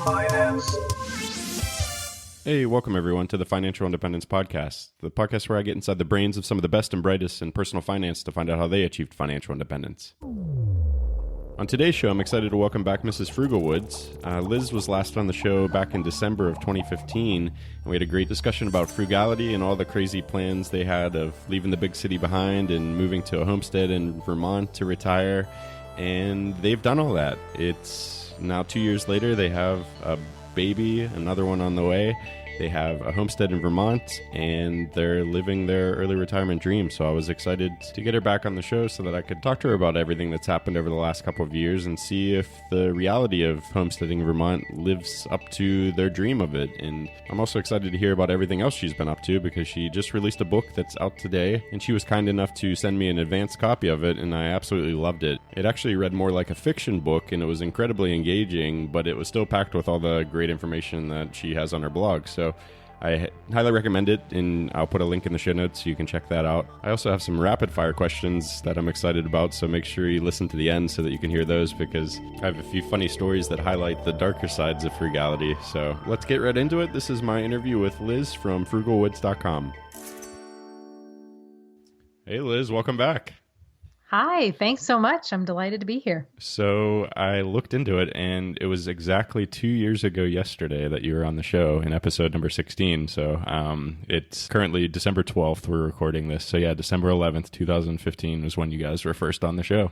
Finance. Hey, welcome everyone to the Financial Independence Podcast, the podcast where I get inside the brains of some of the best and brightest in personal finance to find out how they achieved financial independence. On today's show, I'm excited to welcome back Mrs. Frugalwoods. Liz was last on the show back in December of 2015, and we had a great discussion about frugality and all the crazy plans they had of leaving the big city behind and moving to a homestead in Vermont to retire, and they've done all that. It's now 2 years later, they have a baby, another one on the way. They have a homestead in Vermont, and they're living their early retirement dream. So I was excited to get her back on the show so that I could talk to her about everything that's happened over the last couple of years and see if the reality of homesteading in Vermont lives up to their dream of it. And I'm also excited to hear about everything else she's been up to, because she just released a book that's out today, and she was kind enough to send me an advanced copy of it, and I absolutely loved it. It actually read more like a fiction book, and it was incredibly engaging, but it was still packed with all the great information that she has on her blog. So I highly recommend it, and I'll put a link in the show notes so you can check that out. I also have some rapid fire questions that I'm excited about, so make sure you listen to the end so that you can hear those, because I have a few funny stories that highlight the darker sides of frugality. So let's get right into it. This is my interview with Liz from frugalwoods.com. Hey Liz, welcome back. Hi, thanks so much. I'm delighted to be here. So I looked into it, and it was exactly 2 years ago yesterday that you were on the show in episode number 16. So it's currently December 12th. We're recording this. So yeah, December 11th, 2015 was when you guys were first on the show.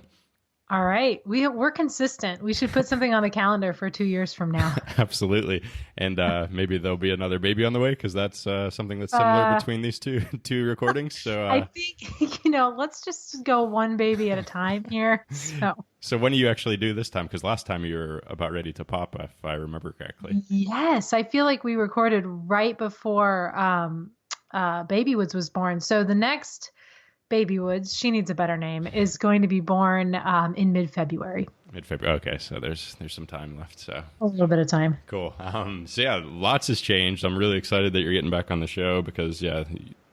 All right. We're consistent. We should put something on the calendar for 2 years from now. Absolutely. And maybe there'll be another baby on the way, because that's something that's similar between these two recordings. So I think, let's just go one baby at a time here. So when do you actually do this time? Because last time you were about ready to pop, if I remember correctly. Yes. I feel like we recorded right before Baby Woods was born. So the next Baby Woods, she needs a better name, is going to be born in mid-February. Mid-February. Okay, so there's some time left. So a little bit of time. Cool. So yeah, lots has changed. I'm really excited that you're getting back on the show, because yeah,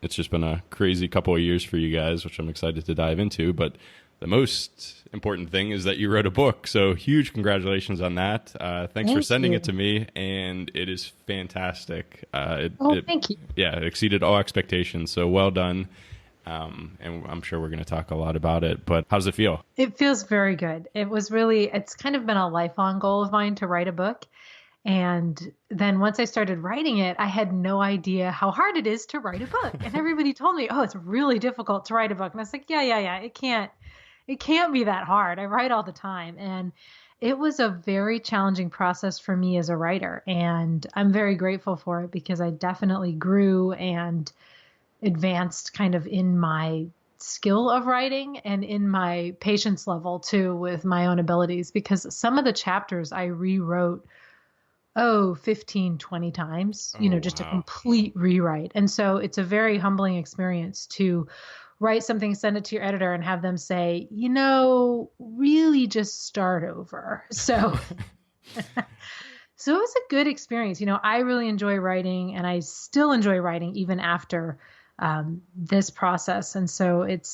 it's just been a crazy couple of years for you guys, which I'm excited to dive into. But the most important thing is that you wrote a book. So huge congratulations on that. Thanks for sending it to me, and it is fantastic. Thank you. Yeah, it exceeded all expectations. So well done. And I'm sure we're going to talk a lot about it, but how does it feel? It feels very good. It's kind of been a lifelong goal of mine to write a book. And then once I started writing it, I had no idea how hard it is to write a book. And everybody told me, oh, it's really difficult to write a book. And I was like, yeah. It can't be that hard. I write all the time. And it was a very challenging process for me as a writer. And I'm very grateful for it, because I definitely grew and advanced kind of in my skill of writing and in my patience level too with my own abilities, because some of the chapters I rewrote 15, 20 times, just a complete rewrite. And so it's a very humbling experience to write something, send it to your editor, and have them say, really just start over. So so it was a good experience. I really enjoy writing, and I still enjoy writing even after this process. And so it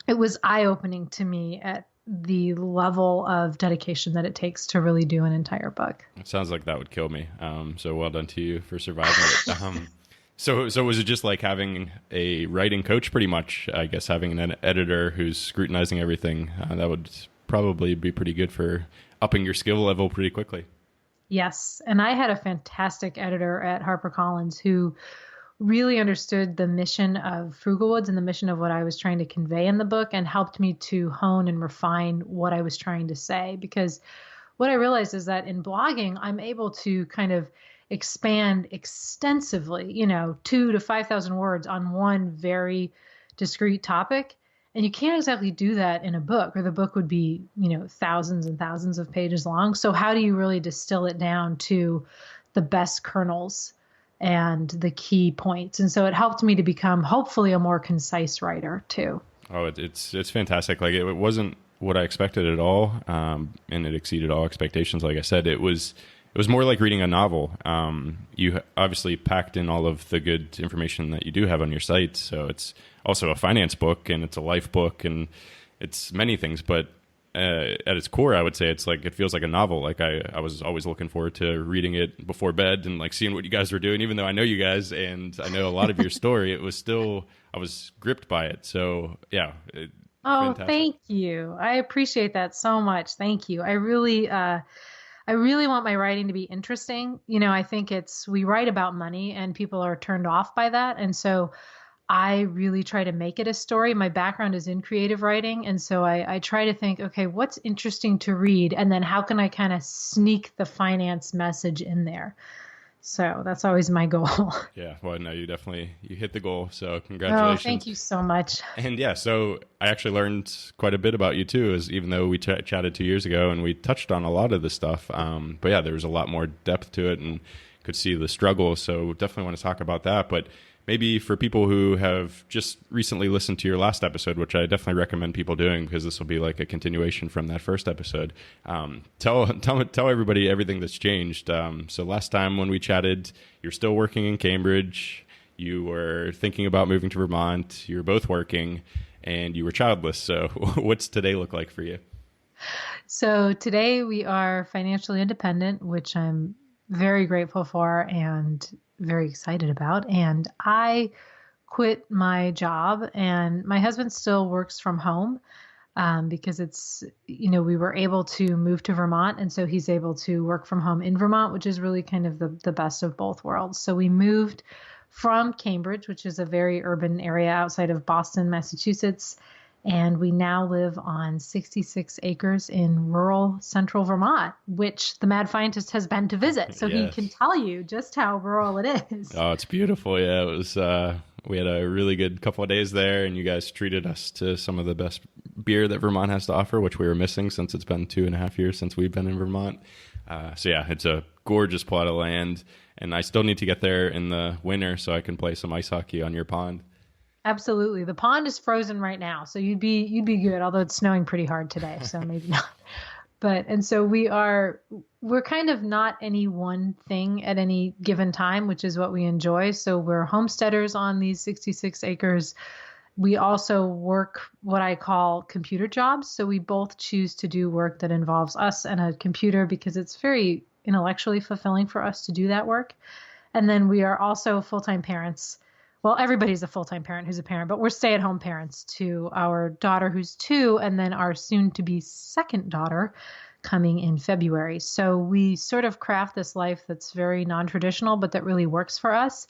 was eye-opening to me at the level of dedication that it takes to really do an entire book. It sounds like that would kill me. So well done to you for surviving it. So was it just like having a writing coach, pretty much? I guess having an editor who's scrutinizing everything, that would probably be pretty good for upping your skill level pretty quickly. Yes. And I had a fantastic editor at HarperCollins who really understood the mission of Frugalwoods and the mission of what I was trying to convey in the book, and helped me to hone and refine what I was trying to say. Because what I realized is that in blogging, I'm able to kind of expand extensively, 2,000 to 5,000 words on one very discrete topic. And you can't exactly do that in a book, or the book would be, thousands and thousands of pages long. So how do you really distill it down to the best kernels and the key points? And so it helped me to become hopefully a more concise writer too. Oh, it's fantastic. Like it wasn't what I expected at all. And it exceeded all expectations. Like I said, it was more like reading a novel. You obviously packed in all of the good information that you do have on your site. So it's also a finance book, and it's a life book, and it's many things, but at its core, I would say it's like, it feels like a novel. Like I was always looking forward to reading it before bed and like seeing what you guys were doing, even though I know you guys and I know a lot of your story, it was still, I was gripped by it. So yeah. Oh, Fantastic. thank you. I appreciate that so much. Thank you. I really want my writing to be interesting. I think we write about money and people are turned off by that. And so I really try to make it a story. My background is in creative writing. And so I try to think, okay, what's interesting to read? And then how can I kind of sneak the finance message in there? So that's always my goal. Yeah. Well, no, you hit the goal. So congratulations. Oh, thank you so much. And yeah, so I actually learned quite a bit about you too, as even though we chatted 2 years ago and we touched on a lot of this stuff. But yeah, there was a lot more depth to it and could see the struggle. So definitely want to talk about that. But maybe for people who have just recently listened to your last episode, which I definitely recommend people doing because this will be like a continuation from that first episode. Tell everybody everything that's changed. So last time when we chatted, you're still working in Cambridge. You were thinking about moving to Vermont. You were both working and you were childless. So what's today look like for you? So today we are financially independent, which I'm very grateful for and very excited about. And I quit my job and my husband still works from home because we were able to move to Vermont. And so he's able to work from home in Vermont, which is really kind of the best of both worlds. So we moved from Cambridge, which is a very urban area outside of Boston, Massachusetts. And we now live on 66 acres in rural central Vermont, which the mad scientist has been to visit. So Yes. He can tell you just how rural it is. Oh, it's beautiful. Yeah, it was. We had a really good couple of days there, and you guys treated us to some of the best beer that Vermont has to offer, which we were missing since it's been 2.5 years since we've been in Vermont. So yeah, it's a gorgeous plot of land, and I still need to get there in the winter so I can play some ice hockey on your pond. Absolutely. The pond is frozen right now, so you'd be good, although it's snowing pretty hard today, so maybe not. And so we're kind of not any one thing at any given time, which is what we enjoy. So we're homesteaders on these 66 acres. We also work what I call computer jobs. So we both choose to do work that involves us and a computer because it's very intellectually fulfilling for us to do that work. And then we are also full-time parents. Well, everybody's a full-time parent who's a parent, but we're stay-at-home parents to our daughter who's 2, and then our soon-to-be second daughter coming in February. So we sort of craft this life that's very non-traditional, but that really works for us.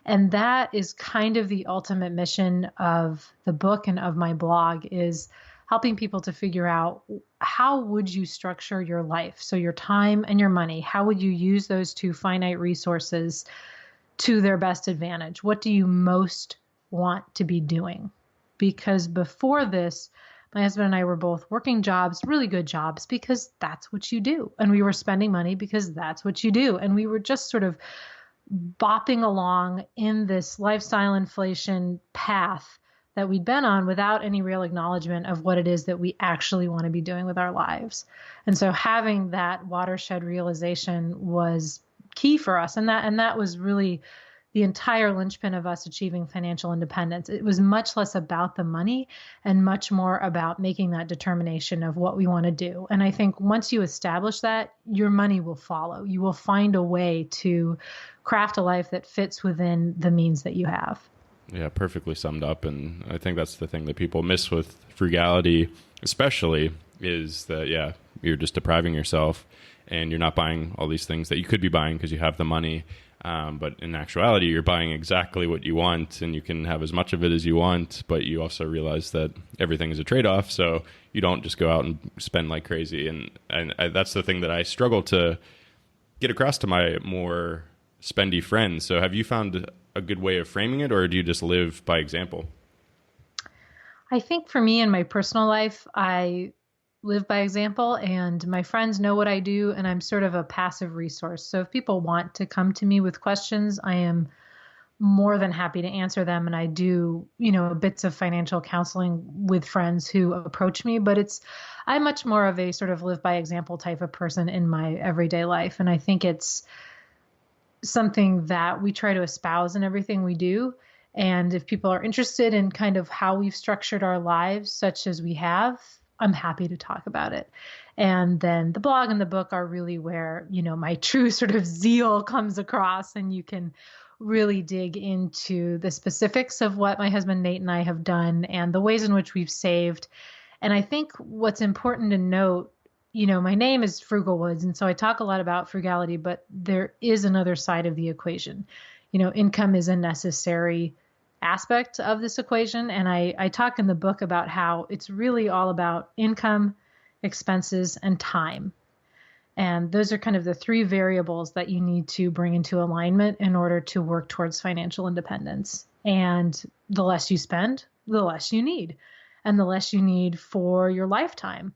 And that is kind of the ultimate mission of the book and of my blog, is helping people to figure out how would you structure your life? So your time and your money, how would you use those two finite resources to their best advantage? What do you most want to be doing? Because before this, my husband and I were both working jobs, really good jobs, because that's what you do. And we were spending money because that's what you do. And we were just sort of bopping along in this lifestyle inflation path that we'd been on without any real acknowledgement of what it is that we actually want to be doing with our lives. And so having that watershed realization was key for us. And that was really the entire linchpin of us achieving financial independence. It was much less about the money and much more about making that determination of what we want to do. And I think once you establish that, your money will follow. You will find a way to craft a life that fits within the means that you have. Yeah, perfectly summed up. And I think that's the thing that people miss with frugality, especially, is that, yeah, you're just depriving yourself and you're not buying all these things that you could be buying because you have the money. But in actuality, you're buying exactly what you want and you can have as much of it as you want, but you also realize that everything is a trade-off. So you don't just go out and spend like crazy. And that's the thing that I struggle to get across to my more spendy friends. So have you found a good way of framing it, or do you just live by example? I think for me in my personal life, I live by example, and my friends know what I do, and I'm sort of a passive resource. So if people want to come to me with questions, I am more than happy to answer them. And I do, bits of financial counseling with friends who approach me, but I'm much more of a sort of live by example type of person in my everyday life. And I think it's something that we try to espouse in everything we do. And if people are interested in kind of how we've structured our lives, such as we have, I'm happy to talk about it. And then the blog and the book are really where, my true sort of zeal comes across, and you can really dig into the specifics of what my husband Nate and I have done and the ways in which we've saved. And I think what's important to note, my name is Frugalwoods, and so I talk a lot about frugality, but there is another side of the equation. Income is a necessary aspect of this equation. And I talk in the book about how it's really all about income, expenses, and time. And those are kind of the three variables that you need to bring into alignment in order to work towards financial independence. And the less you spend, the less you need, and the less you need for your lifetime.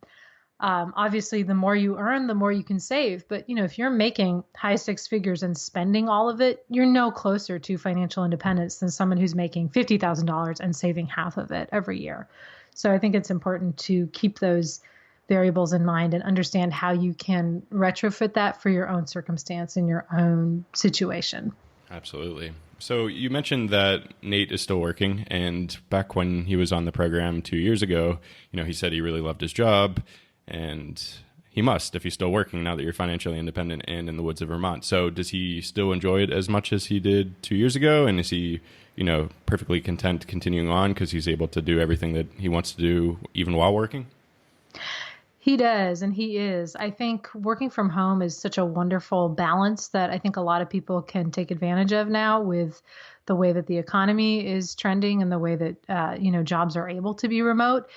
Obviously, the more you earn, the more you can save. But, if you're making high six figures and spending all of it, you're no closer to financial independence than someone who's making $50,000 and saving half of it every year. So I think it's important to keep those variables in mind and understand how you can retrofit that for your own circumstance and your own situation. Absolutely. So you mentioned that Nate is still working, and back when he was on the program 2 years ago, he said he really loved his job, and he must if he's still working now that you're financially independent and in the woods of Vermont. So does he still enjoy it as much as he did 2 years ago? And is he, perfectly content continuing on because he's able to do everything that he wants to do even while working? He does, and he is. I think working from home is such a wonderful balance that I think a lot of people can take advantage of now with the way that the economy is trending and the way that, jobs are able to be remote.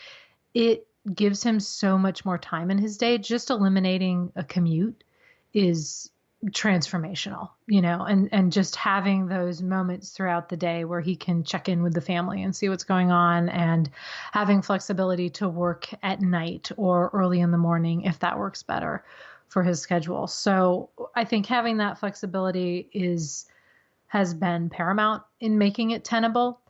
It gives him so much more time in his day. Just eliminating a commute is transformational, and just having those moments throughout the day where he can check in with the family and see what's going on, and having flexibility to work at night or early in the morning if that works better for his schedule. So I think having that flexibility has been paramount in making it tenable.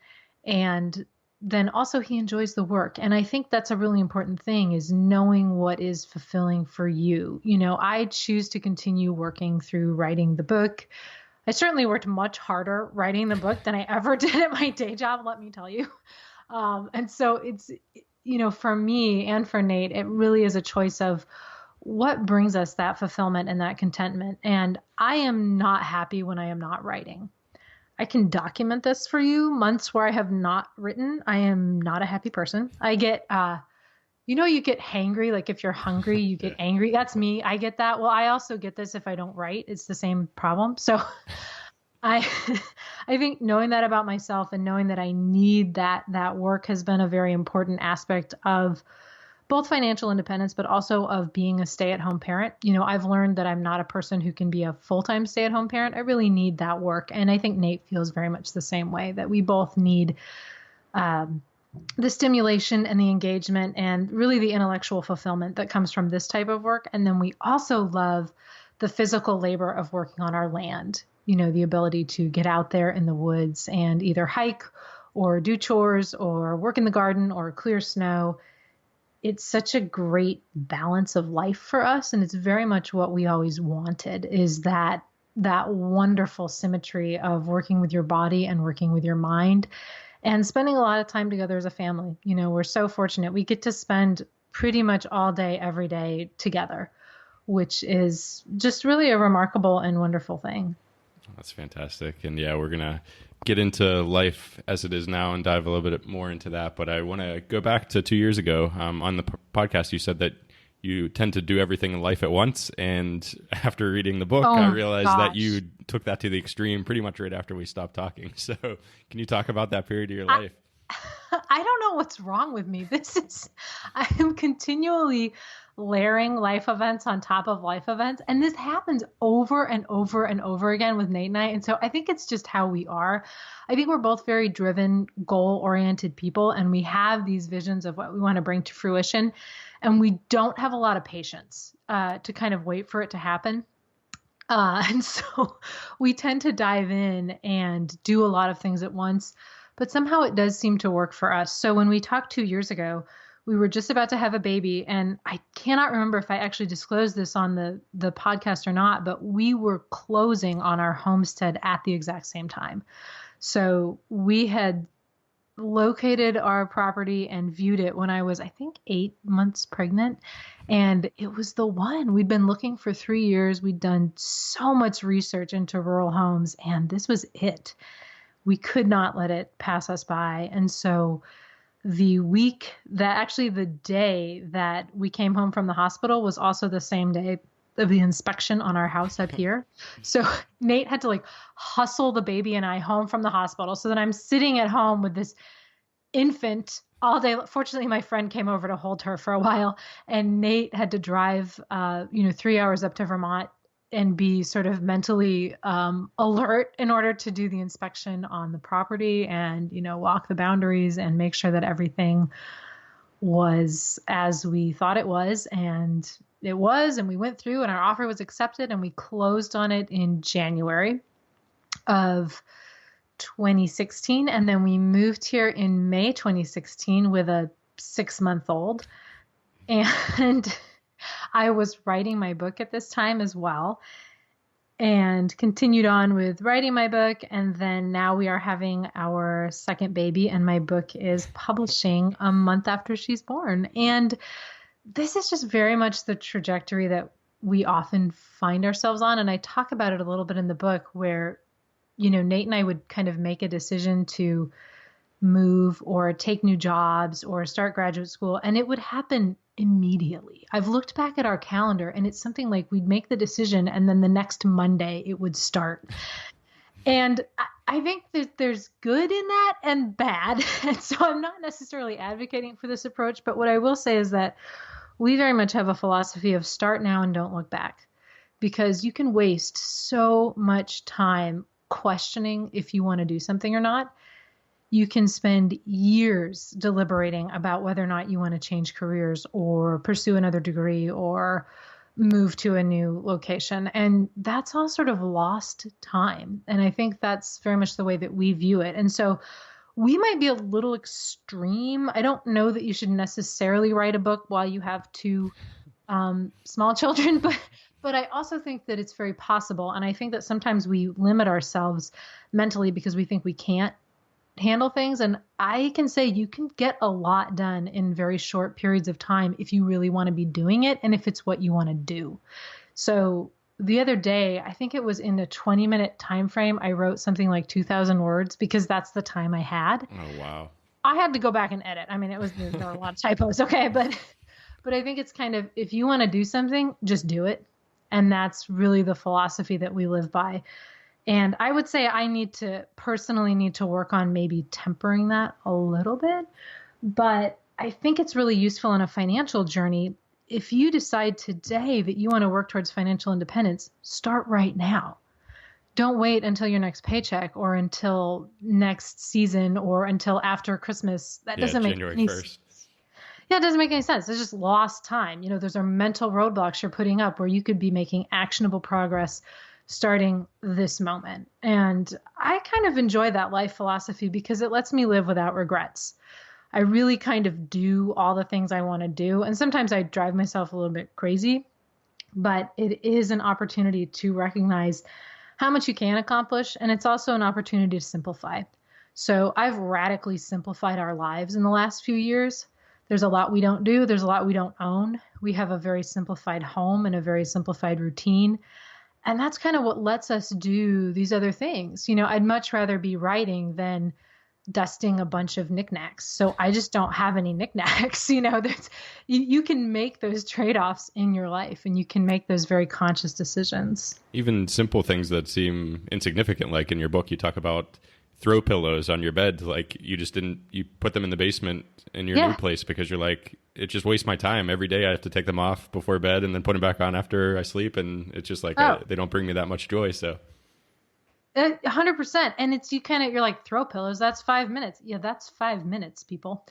And then also he enjoys the work. And I think that's a really important thing, is knowing what is fulfilling for you. I choose to continue working through writing the book. I certainly worked much harder writing the book than I ever did at my day job, let me tell you. And so it's, for me and for Nate, it really is a choice of what brings us that fulfillment and that contentment. And I am not happy when I am not writing. I can document this for you. Months where I have not written, I am not a happy person. I get, you get hangry. Like if you're hungry, you get angry. That's me. I get that. Well, I also get this if I don't write. It's the same problem. So I think knowing that about myself and knowing that I need that work has been a very important aspect of both financial independence, but also of being a stay-at-home parent. I've learned that I'm not a person who can be a full-time stay-at-home parent. I really need that work. And I think Nate feels very much the same way, that we both need the stimulation and the engagement and really the intellectual fulfillment that comes from this type of work. And then we also love the physical labor of working on our land, the ability to get out there in the woods and either hike or do chores or work in the garden or clear snow. It's such a great balance of life for us. And it's very much what we always wanted, is that wonderful symmetry of working with your body and working with your mind and spending a lot of time together as a family. We're so fortunate. We get to spend pretty much all day, every day together, which is just really a remarkable and wonderful thing. That's fantastic. And yeah, we're going to get into life as it is now and dive a little bit more into that. But I want to go back to 2 years ago. On the podcast, you said that you tend to do everything in life at once. And after reading the book, I realized that you took that to the extreme pretty much right after we stopped talking. So can you talk about that period of your life? I don't know what's wrong with me. I am continually layering life events on top of life events. And this happens over and over and over again with Nate and I. And so I think it's just how we are. I think we're both very driven, goal-oriented people, and we have these visions of what we want to bring to fruition. And we don't have a lot of patience to kind of wait for it to happen. And so we tend to dive in and do a lot of things at once. But somehow it does seem to work for us. So when we talked 2 years ago, we were just about to have a baby, and I cannot remember if I actually disclosed this on the podcast or not, but we were closing on our homestead at the exact same time. So we had located our property and viewed it when I was, I think, 8 months pregnant. And it was the one. We'd been looking for 3 years. We'd done so much research into rural homes, and this was it. We could not let it pass us by. And so the day that we came home from the hospital was also the same day of the inspection on our house up here. So Nate had to like hustle the baby and I home from the hospital. So then I'm sitting at home with this infant all day. Fortunately, my friend came over to hold her for a while, and Nate had to drive, 3 hours up to Vermont and be sort of mentally alert in order to do the inspection on the property and, walk the boundaries and make sure that everything was as we thought it was. And it was, and we went through and our offer was accepted and we closed on it in January of 2016. And then we moved here in May 2016 with a 6-month-old. And I was writing my book at this time as well and continued on with writing my book. And then now we are having our second baby, and my book is publishing a month after she's born. And this is just very much the trajectory that we often find ourselves on. And I talk about it a little bit in the book where, Nate and I would kind of make a decision to move or take new jobs or start graduate school, and it would happen immediately. I've looked back at our calendar and it's something like we'd make the decision and then the next Monday it would start. And I think that there's good in that and bad. And so I'm not necessarily advocating for this approach, but what I will say is that we very much have a philosophy of start now and don't look back, because you can waste so much time questioning if you want to do something or not. You can spend years deliberating about whether or not you want to change careers or pursue another degree or move to a new location. And that's all sort of lost time. And I think that's very much the way that we view it. And so we might be a little extreme. I don't know that you should necessarily write a book while you have two small children, but I also think that it's very possible. And I think that sometimes we limit ourselves mentally because we think we can't handle things. And I can say you can get a lot done in very short periods of time if you really want to be doing it and if it's what you want to do. So the other day, I think it was in a 20-minute time frame, I wrote something like 2,000 words because that's the time I had. Oh, wow. I had to go back and edit. I mean, there were a lot of typos. Okay. But I think it's kind of, if you want to do something, just do it. And that's really the philosophy that we live by. And I would say I personally need to work on maybe tempering that a little bit. But I think it's really useful in a financial journey. If you decide today that you want to work towards financial independence, start right now. Don't wait until your next paycheck or until next season or until after Christmas. That doesn't make January any 1st. sense. Yeah, it doesn't make any sense. It's just lost time. Those are mental roadblocks you're putting up where you could be making actionable progress starting this moment. And I kind of enjoy that life philosophy because it lets me live without regrets. I really kind of do all the things I want to do. And sometimes I drive myself a little bit crazy, but it is an opportunity to recognize how much you can accomplish. And it's also an opportunity to simplify. So I've radically simplified our lives in the last few years. There's a lot we don't do. There's a lot we don't own. We have a very simplified home and a very simplified routine. And that's kind of what lets us do these other things. I'd much rather be writing than dusting a bunch of knickknacks. So I just don't have any knickknacks. You can make those trade-offs in your life and you can make those very conscious decisions. Even simple things that seem insignificant, like in your book, you talk about throw pillows on your bed. Like you put them in the basement in your new place because you're like, it just wastes my time. Every day I have to take them off before bed and then put them back on after I sleep. And it's just like, they don't bring me that much joy. So 100%. And you're like, throw pillows. That's 5 minutes. Yeah, that's 5 minutes, people.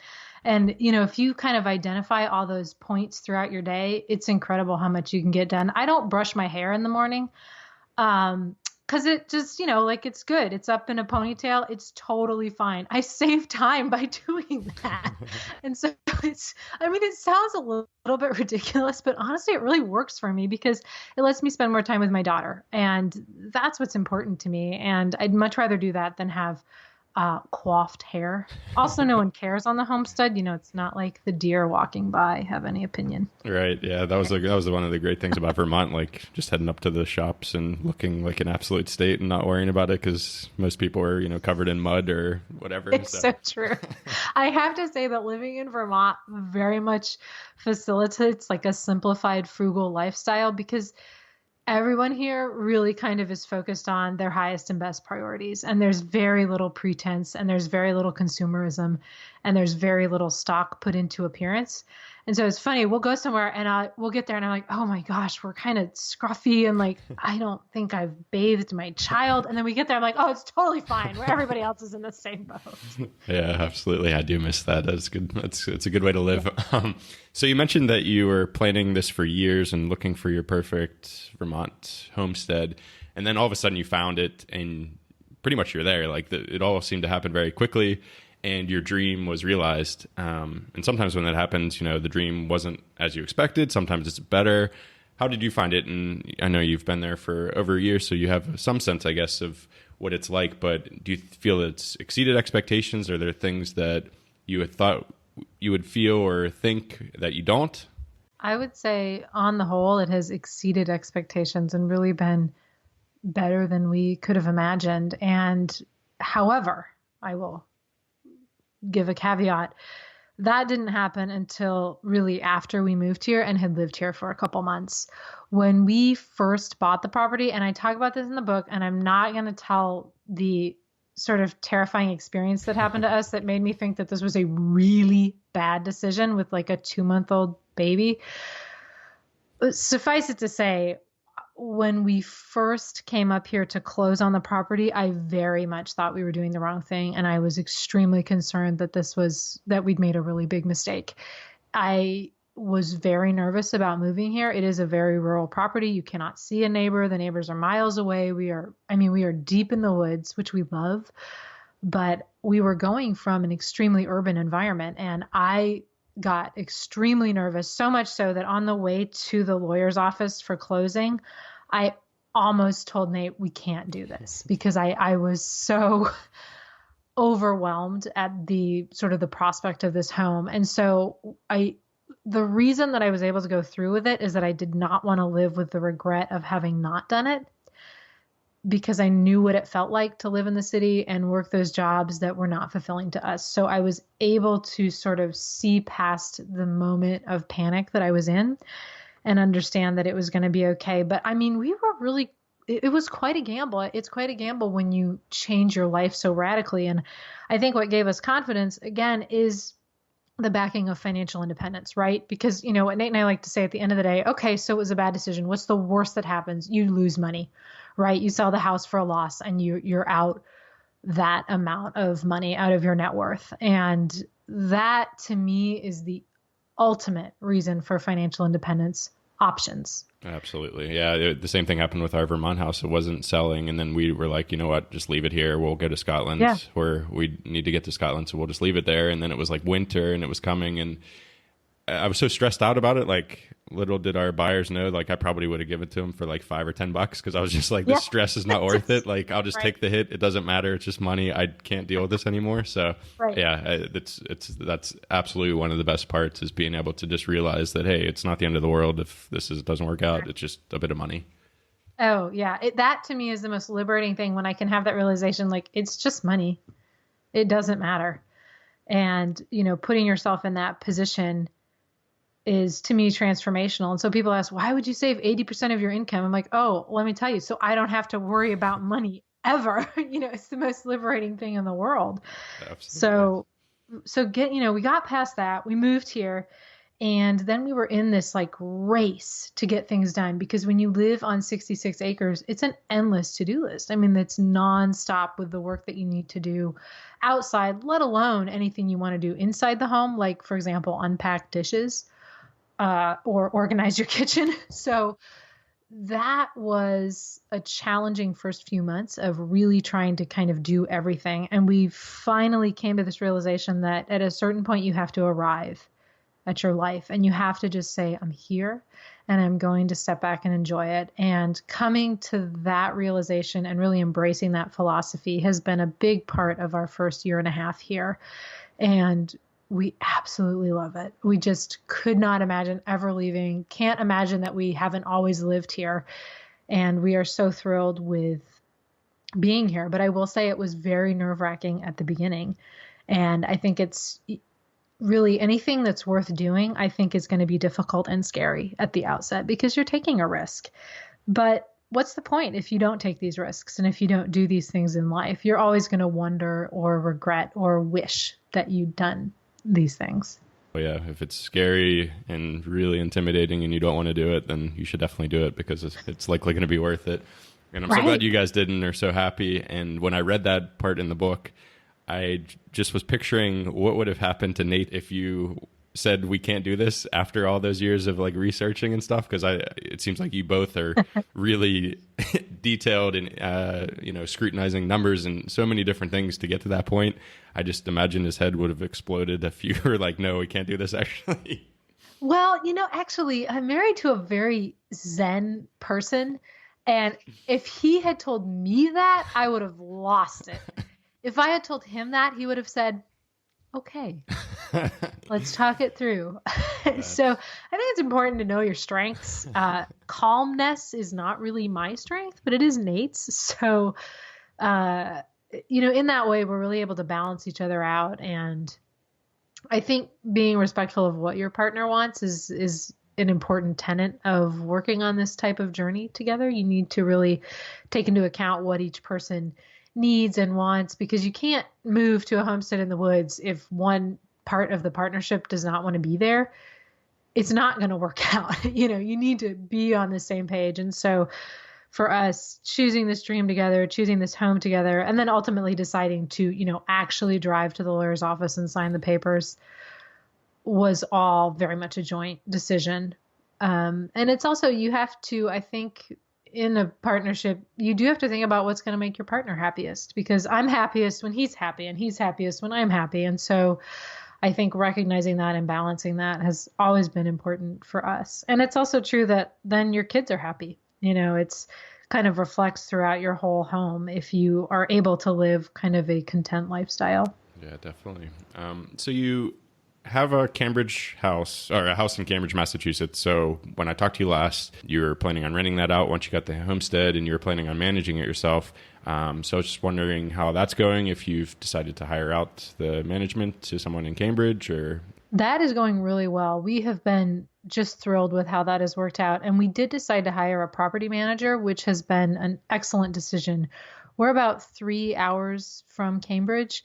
And, if you kind of identify all those points throughout your day, it's incredible how much you can get done. I don't brush my hair in the morning. Cause it just, it's good. It's up in a ponytail. It's totally fine. I save time by doing that. And so it sounds a little bit ridiculous, but honestly, it really works for me because it lets me spend more time with my daughter. And that's what's important to me. And I'd much rather do that than have coiffed hair. Also, no one cares on the homestead. It's not like the deer walking by have any opinion. Right. Yeah. That was one of the great things about Vermont, like just heading up to the shops and looking like an absolute state and not worrying about it because most people are, covered in mud or whatever. It's so true. I have to say that living in Vermont very much facilitates like a simplified frugal lifestyle because everyone here really kind of is focused on their highest and best priorities. And there's very little pretense and there's very little consumerism and there's very little stock put into appearance. And so it's funny, we'll go somewhere and we'll get there and I'm like, oh my gosh, we're kind of scruffy and like, I don't think I've bathed my child. And then we get there, I'm like, oh, it's totally fine where everybody else is in the same boat. Yeah, absolutely. I do miss that. That's good. It's a good way to live. Yeah. So you mentioned that you were planning this for years and looking for your perfect Vermont homestead. And then all of a sudden you found it and pretty much you're there. Like it all seemed to happen very quickly. And your dream was realized. And sometimes when that happens, the dream wasn't as you expected. Sometimes it's better. How did you find it? And I know you've been there for over a year, so you have some sense, I guess, of what it's like. But do you feel it's exceeded expectations? Are there things that you had thought you would feel or think that you don't? I would say on the whole, it has exceeded expectations and really been better than we could have imagined. And however, I will give a caveat. That didn't happen until really after we moved here and had lived here for a couple months. When we first bought the property, and I talk about this in the book, and I'm not going to tell the sort of terrifying experience that happened to us that made me think that this was a really bad decision with like a 2-month-old baby. Suffice it to say, when we first came up here to close on the property, I very much thought we were doing the wrong thing. And I was extremely concerned that we'd made a really big mistake. I was very nervous about moving here. It is a very rural property. You cannot see a neighbor. The neighbors are miles away. We are deep in the woods, which we love, but we were going from an extremely urban environment. And I got extremely nervous, so much so that on the way to the lawyer's office for closing, I almost told Nate, we can't do this because I was so overwhelmed at the sort of the prospect of this home. And so the reason that I was able to go through with it is that I did not want to live with the regret of having not done it, because I knew what it felt like to live in the city and work those jobs that were not fulfilling to us. So I was able to sort of see past the moment of panic that I was in and understand that it was going to be okay. But I mean, it was quite a gamble. It's quite a gamble when you change your life so radically. And I think what gave us confidence, again, is the backing of financial independence, right? Because, what Nate and I like to say at the end of the day, okay, so it was a bad decision. What's the worst that happens? You lose money, right? You sell the house for a loss and you're out that amount of money out of your net worth. And that to me is the ultimate reason for financial independence: options. Absolutely. Yeah. The same thing happened with our Vermont house. It wasn't selling. And then we were like, you know what, just leave it here. We'll go to Scotland where we need to get to Scotland. So we'll just leave it there. And then it was like winter and it was coming. And I was so stressed out about it. Like, little did our buyers know, like I probably would have given it to them for like $5 or $10 because I was just like, this stress is not worth it. Like, I'll just take the hit. It doesn't matter. It's just money. I can't deal with this anymore. So that's absolutely one of the best parts, is being able to just realize that, hey, it's not the end of the world if doesn't work out. It's just a bit of money. Oh yeah. That to me is the most liberating thing, when I can have that realization, like, it's just money. It doesn't matter. And, putting yourself in that position is, to me, transformational. And so people ask, why would you save 80% of your income? I'm like, oh, let me tell you, so I don't have to worry about money ever. It's the most liberating thing in the world. Absolutely. So we got past that. We moved here, and then we were in this like race to get things done, because when you live on 66 acres, it's an endless to-do list. I mean, it's nonstop with the work that you need to do outside, let alone anything you want to do inside the home. Like, for example, unpack dishes, or organize your kitchen. So that was a challenging first few months of really trying to kind of do everything. And we finally came to this realization that at a certain point you have to arrive at your life and you have to just say, I'm here and I'm going to step back and enjoy it. And coming to that realization and really embracing that philosophy has been a big part of our first year and a half here. And we absolutely love it. We just could not imagine ever leaving. Can't imagine that we haven't always lived here. And we are so thrilled with being here. But I will say it was very nerve-wracking at the beginning. And I think it's really anything that's worth doing, I think is going to be difficult and scary at the outset because you're taking a risk. But what's the point if you don't take these risks and if you don't do these things in life? You're always going to wonder or regret or wish that you'd done these things. Well, yeah, if it's scary and really intimidating and you don't want to do it, then you should definitely do it because it's likely going to be worth it. And I'm so glad you guys did and are so happy. And when I read that part in the book, I just was picturing what would have happened to Nate if you said we can't do this after all those years of like researching and stuff, because it seems like you both are really detailed and scrutinizing numbers and so many different things to get to that point. I just imagine his head would have exploded if you were like, no, we can't do this actually. Well, actually, I'm married to a very Zen person, and if he had told me that, I would have lost it. If I had told him that, he would have said, okay, let's talk it through. So I think it's important to know your strengths. Calmness is not really my strength, but it is Nate's. So, in that way, we're really able to balance each other out. And I think being respectful of what your partner wants is an important tenet of working on this type of journey together. You need to really take into account what each person needs and wants, because you can't move to a homestead in the woods if one part of the partnership does not want to be there. It's not going to work out. You need to be on the same page. And so for us, choosing this dream together, choosing this home together, and then ultimately deciding to, actually drive to the lawyer's office and sign the papers was all very much a joint decision. And it's also, you have to, I think, in a partnership, you do have to think about what's going to make your partner happiest, because I'm happiest when he's happy and he's happiest when I'm happy. And so I think recognizing that and balancing that has always been important for us. And it's also true that then your kids are happy. It's kind of reflects throughout your whole home if you are able to live kind of a content lifestyle. Yeah, definitely. So you have a Cambridge house, or a house in Cambridge, Massachusetts. So when I talked to you last, you were planning on renting that out once you got the homestead, and you were planning on managing it yourself. So I was just wondering how that's going, if you've decided to hire out the management to someone in Cambridge or... That is going really well. We have been just thrilled with how that has worked out. And we did decide to hire a property manager, which has been an excellent decision. We're about 3 hours from Cambridge,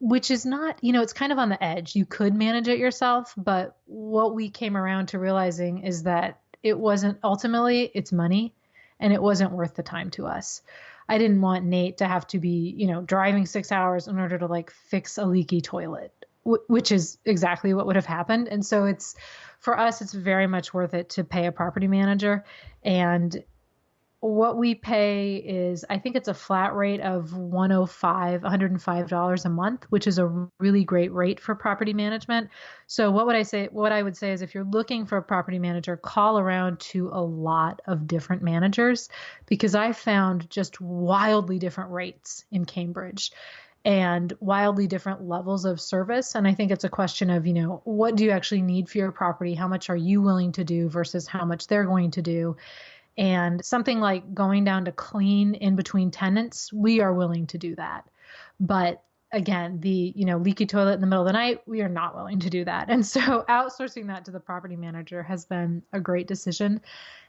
which is not, it's kind of on the edge. You could manage it yourself, but what we came around to realizing is that it wasn't, ultimately, it's money, and it wasn't worth the time to us. I didn't want Nate to have to be, driving 6 hours in order to fix a leaky toilet, which is exactly what would have happened. And so for us, it's very much worth it to pay a property manager. And what we pay is, I think it's a flat rate of $105 a month, which is a really great rate for property management. So what I would say is, if you're looking for a property manager, call around to a lot of different managers, because I found just wildly different rates in Cambridge and wildly different levels of service. And I think it's a question of, what do you actually need for your property? How much are you willing to do versus how much they're going to do? And something like going down to clean in between tenants, we are willing to do that. But again, the leaky toilet in the middle of the night, we are not willing to do that. And so outsourcing that to the property manager has been a great decision.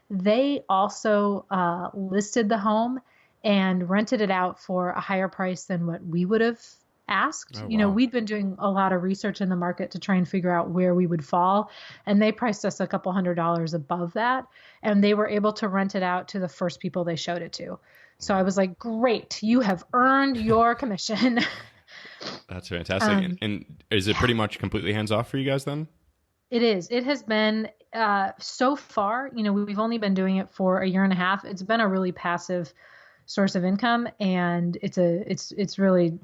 They also listed the home and rented it out for a higher price than what we would have asked. Oh, wow. We'd been doing a lot of research in the market to try and figure out where we would fall, and they priced us a couple $100 above that, and they were able to rent it out to the first people they showed it to. So I was like, great, you have earned your commission. That's fantastic. And is it pretty much completely hands off for you guys then? It is. It has been so far, we've only been doing it for a year and a half. It's been a really passive source of income, and it's really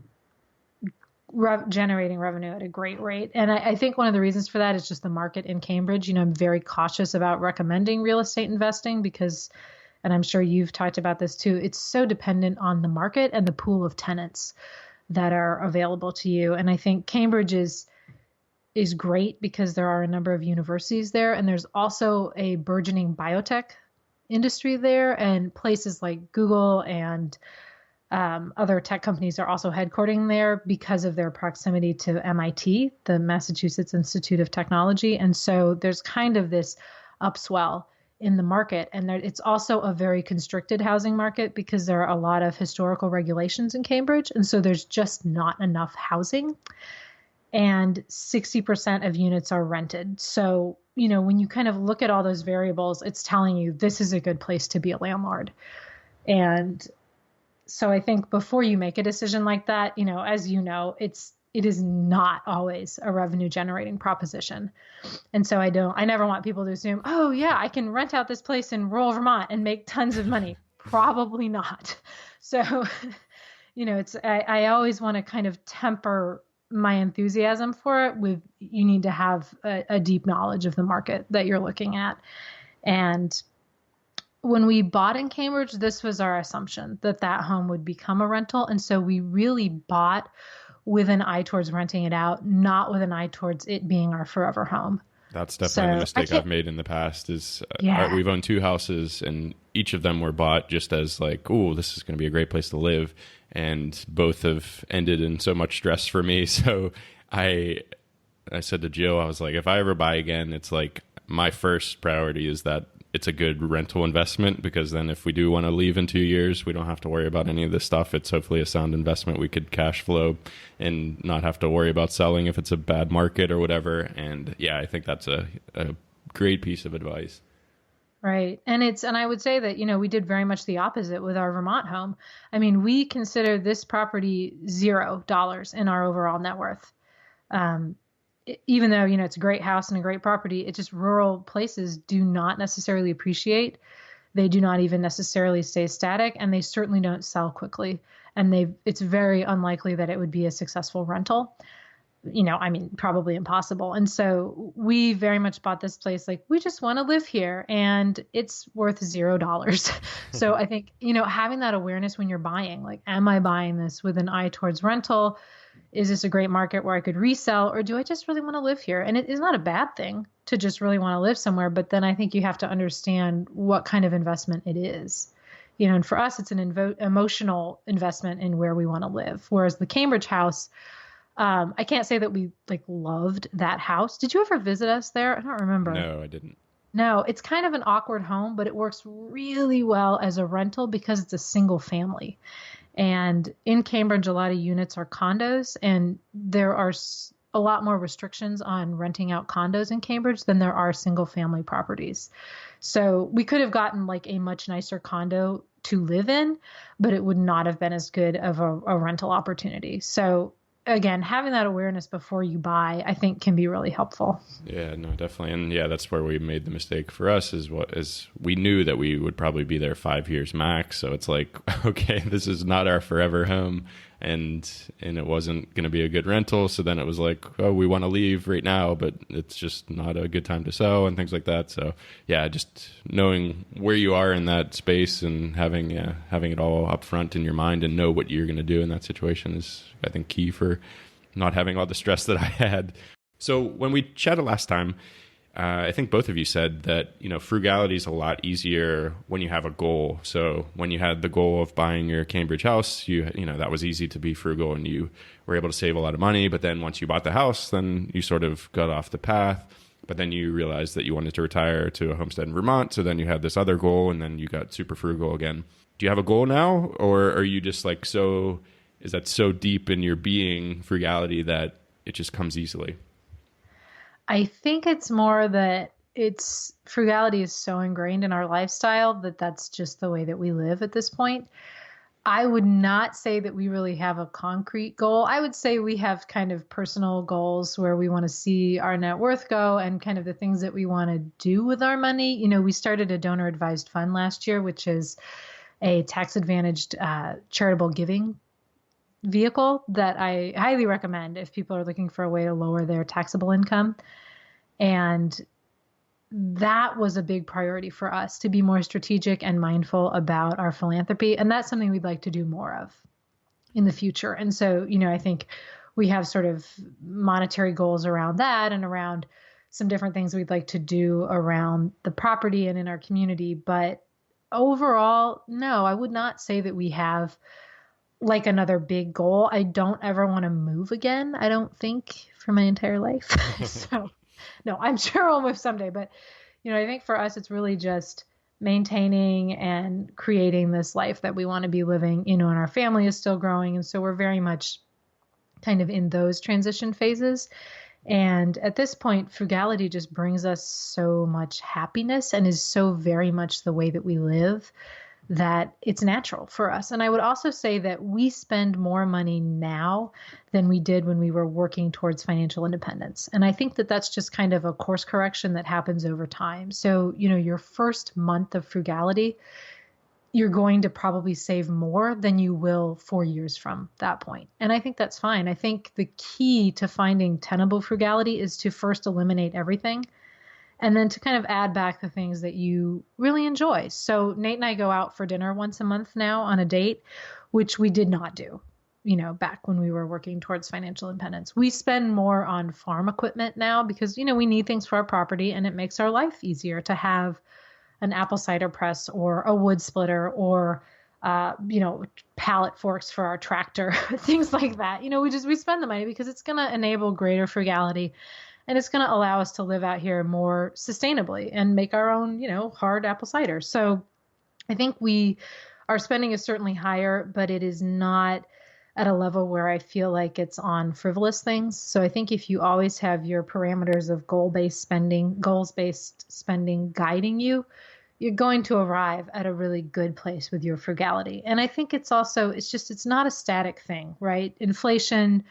generating revenue at a great rate. And I think one of the reasons for that is just the market in Cambridge. I'm very cautious about recommending real estate investing because, and I'm sure you've talked about this too, it's so dependent on the market and the pool of tenants that are available to you. And I think Cambridge is great because there are a number of universities there. And there's also a burgeoning biotech industry there, and places like Google and other tech companies are also headquartering there because of their proximity to MIT, the Massachusetts Institute of Technology. And so there's kind of this upswell in the market. And it's also a very constricted housing market because there are a lot of historical regulations in Cambridge. And so there's just not enough housing. And 60% of units are rented. So, when you kind of look at all those variables, it's telling you this is a good place to be a landlord. And so I think before you make a decision like that, as it is not always a revenue generating proposition. And so I never want people to assume, oh yeah, I can rent out this place in rural Vermont and make tons of money. Probably not. So, I always want to kind of temper my enthusiasm for it with, you need to have a deep knowledge of the market that you're looking at. And when we bought in Cambridge, this was our assumption that home would become a rental. And so we really bought with an eye towards renting it out, not with an eye towards it being our forever home. That's definitely the mistake I've made in the past is we've owned 2 houses and each of them were bought just as like, oh, this is going to be a great place to live. And both have ended in so much stress for me. So I said to Jill, I was like, if I ever buy again, it's like my first priority is that it's a good rental investment, because then if we do want to leave in 2 years, we don't have to worry about any of this stuff. It's hopefully a sound investment. We could cash flow and not have to worry about selling if it's a bad market or whatever. And yeah, I think that's a great piece of advice. Right. And I would say that, we did very much the opposite with our Vermont home. I mean, we consider this property $0 in our overall net worth. Even though, it's a great house and a great property, it just, rural places do not necessarily appreciate. They do not even necessarily stay static, and they certainly don't sell quickly. And it's very unlikely that it would be a successful rental. Probably impossible. And so we very much bought this place like, we just want to live here, and it's worth $0. So I think, having that awareness when you're buying, like, am I buying this with an eye towards rental? Is this a great market where I could resell, or do I just really want to live here? And it is not a bad thing to just really want to live somewhere. But then I think you have to understand what kind of investment it is. And for us, it's an emotional investment in where we want to live. Whereas the Cambridge house, I can't say that we loved that house. Did you ever visit us there? I don't remember. No, I didn't. No, it's kind of an awkward home, but it works really well as a rental because it's a single family. And in Cambridge, a lot of units are condos, and there are a lot more restrictions on renting out condos in Cambridge than there are single family properties. So we could have gotten a much nicer condo to live in, but it would not have been as good of a rental opportunity. So again, having that awareness before you buy, I think, can be really helpful. Yeah, no, definitely. And yeah, that's where we made the mistake for us is we knew that we would probably be there 5 years max. So it's like, okay, this is not our forever home. And it wasn't going to be a good rental. So then it was like, oh, we want to leave right now, but it's just not a good time to sell and things like that. So yeah, just knowing where you are in that space and having it all up front in your mind and know what you're going to do in that situation is, I think, key for not having all the stress that I had. So when we chatted last time, I think both of you said that, frugality is a lot easier when you have a goal. So when you had the goal of buying your Cambridge house, that was easy to be frugal and you were able to save a lot of money. But then once you bought the house, then you sort of got off the path. But then you realized that you wanted to retire to a homestead in Vermont. So then you had this other goal and then you got super frugal again. Do you have a goal now? Or are you just is that so deep in your being, frugality, that it just comes easily? I think it's more that frugality is so ingrained in our lifestyle that that's just the way that we live at this point. I would not say that we really have a concrete goal. I would say we have kind of personal goals where we want to see our net worth go and kind of the things that we want to do with our money. We started a donor advised fund last year, which is a tax advantaged charitable giving vehicle that I highly recommend if people are looking for a way to lower their taxable income. And that was a big priority for us, to be more strategic and mindful about our philanthropy. And that's something we'd like to do more of in the future. And so, I think we have sort of monetary goals around that and around some different things we'd like to do around the property and in our community. But overall, no, I would not say that we have like another big goal. I don't ever want to move again, I don't think, for my entire life. So no, I'm sure I'll move someday. But, I think for us, it's really just maintaining and creating this life that we want to be living, and our family is still growing. And so we're very much kind of in those transition phases. And at this point, frugality just brings us so much happiness and is so very much the way that we live that it's natural for us. And I would also say that we spend more money now than we did when we were working towards financial independence. And I think that that's just kind of a course correction that happens over time. So, your first month of frugality, you're going to probably save more than you will 4 years from that point. And I think that's fine. I think the key to finding tenable frugality is to first eliminate everything and then to kind of add back the things that you really enjoy. So Nate and I go out for dinner once a month now on a date, which we did not do, back when we were working towards financial independence. We spend more on farm equipment now because, we need things for our property, and it makes our life easier to have an apple cider press or a wood splitter or, pallet forks for our tractor, things like that. We spend the money because it's going to enable greater frugality. And it's going to allow us to live out here more sustainably and make our own, hard apple cider. So I think our spending is certainly higher, but it is not at a level where I feel like it's on frivolous things. So I think if you always have your parameters of goal-based spending guiding you, you're going to arrive at a really good place with your frugality. And I think it's not a static thing, right? Inflation,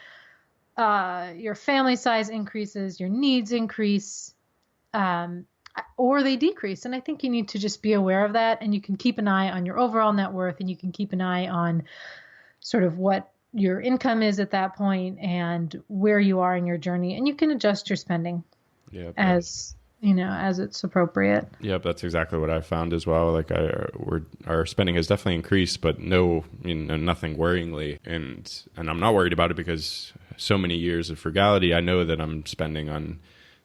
your family size increases, your needs increase, or they decrease. And I think you need to just be aware of that. And you can keep an eye on your overall net worth, and you can keep an eye on sort of what your income is at that point and where you are in your journey. And you can adjust your spending as it's appropriate. Yep, that's exactly what I found as well. Like our spending has definitely increased, but nothing worryingly. And I'm not worried about it because so many years of frugality, I know that I'm spending on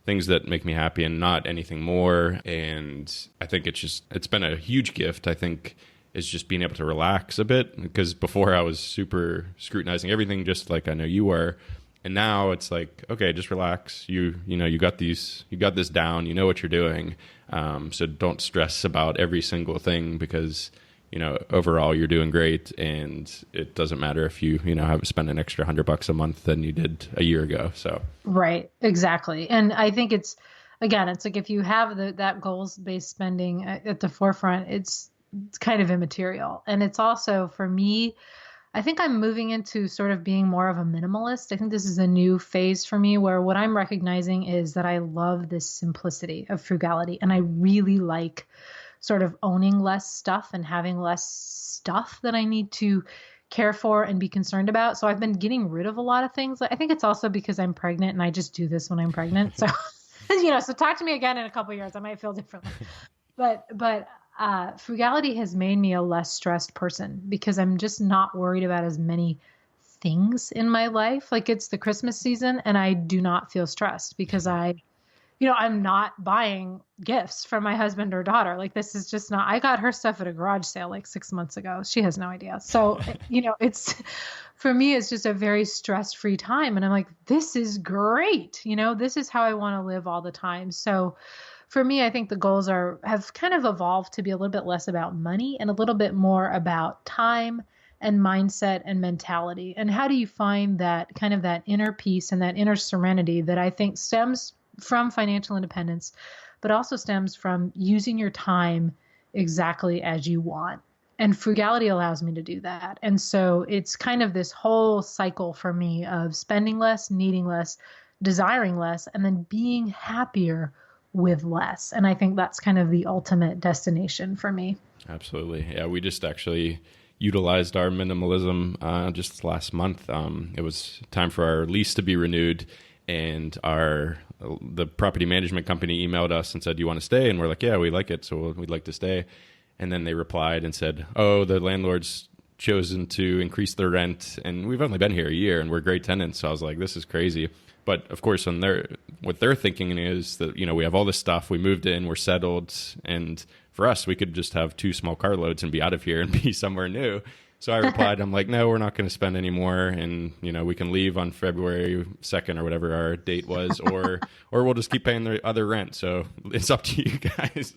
things that make me happy and not anything more. And I think it's been a huge gift. I think is just being able to relax a bit, because before I was super scrutinizing everything, just like I know you were. And now it's like, okay, just relax. You got this down. You know what you're doing. So don't stress about every single thing, because overall you're doing great, and it doesn't matter if you have spent an extra $100 a month than you did a year ago. So right, exactly. And I think it's like if you have that goals-based spending at the forefront, it's kind of immaterial. And it's also, for me, I think I'm moving into sort of being more of a minimalist. I think this is a new phase for me where what I'm recognizing is that I love this simplicity of frugality. And I really like sort of owning less stuff and having less stuff that I need to care for and be concerned about. So I've been getting rid of a lot of things. I think it's also because I'm pregnant and I just do this when I'm pregnant. So, so talk to me again in a couple of years. I might feel differently. But frugality has made me a less stressed person because I'm just not worried about as many things in my life. Like, it's the Christmas season and I do not feel stressed because I'm not buying gifts for my husband or daughter. Like, this is just not, I got her stuff at a garage sale like 6 months ago. She has no idea. So, it's, for me, it's just a very stress-free time. And I'm like, this is great. This is how I want to live all the time. So for me, I think the goals have kind of evolved to be a little bit less about money and a little bit more about time and mindset and mentality. And how do you find that kind of that inner peace and that inner serenity that I think stems from financial independence, but also stems from using your time exactly as you want. And frugality allows me to do that. And so it's kind of this whole cycle for me of spending less, needing less, desiring less, and then being happier with less. And I think that's kind of the ultimate destination for me. Absolutely. Yeah, we just actually utilized our minimalism just last month. It was time for our lease to be renewed, and the property management company emailed us and said, "Do you want to stay?" And we're like, "Yeah, we like it, so we'd like to stay." And then they replied and said, "Oh, the landlord's chosen to increase their rent, and we've only been here a year, and we're great tenants." So I was like, "This is crazy." But of course, what they're thinking is that, we have all this stuff, we moved in, we're settled, and for us, we could just have 2 small carloads and be out of here and be somewhere new. So I replied, I'm like, "No, we're not going to spend any more, and we can leave on February 2nd or whatever our date was, or we'll just keep paying the other rent. So it's up to you guys."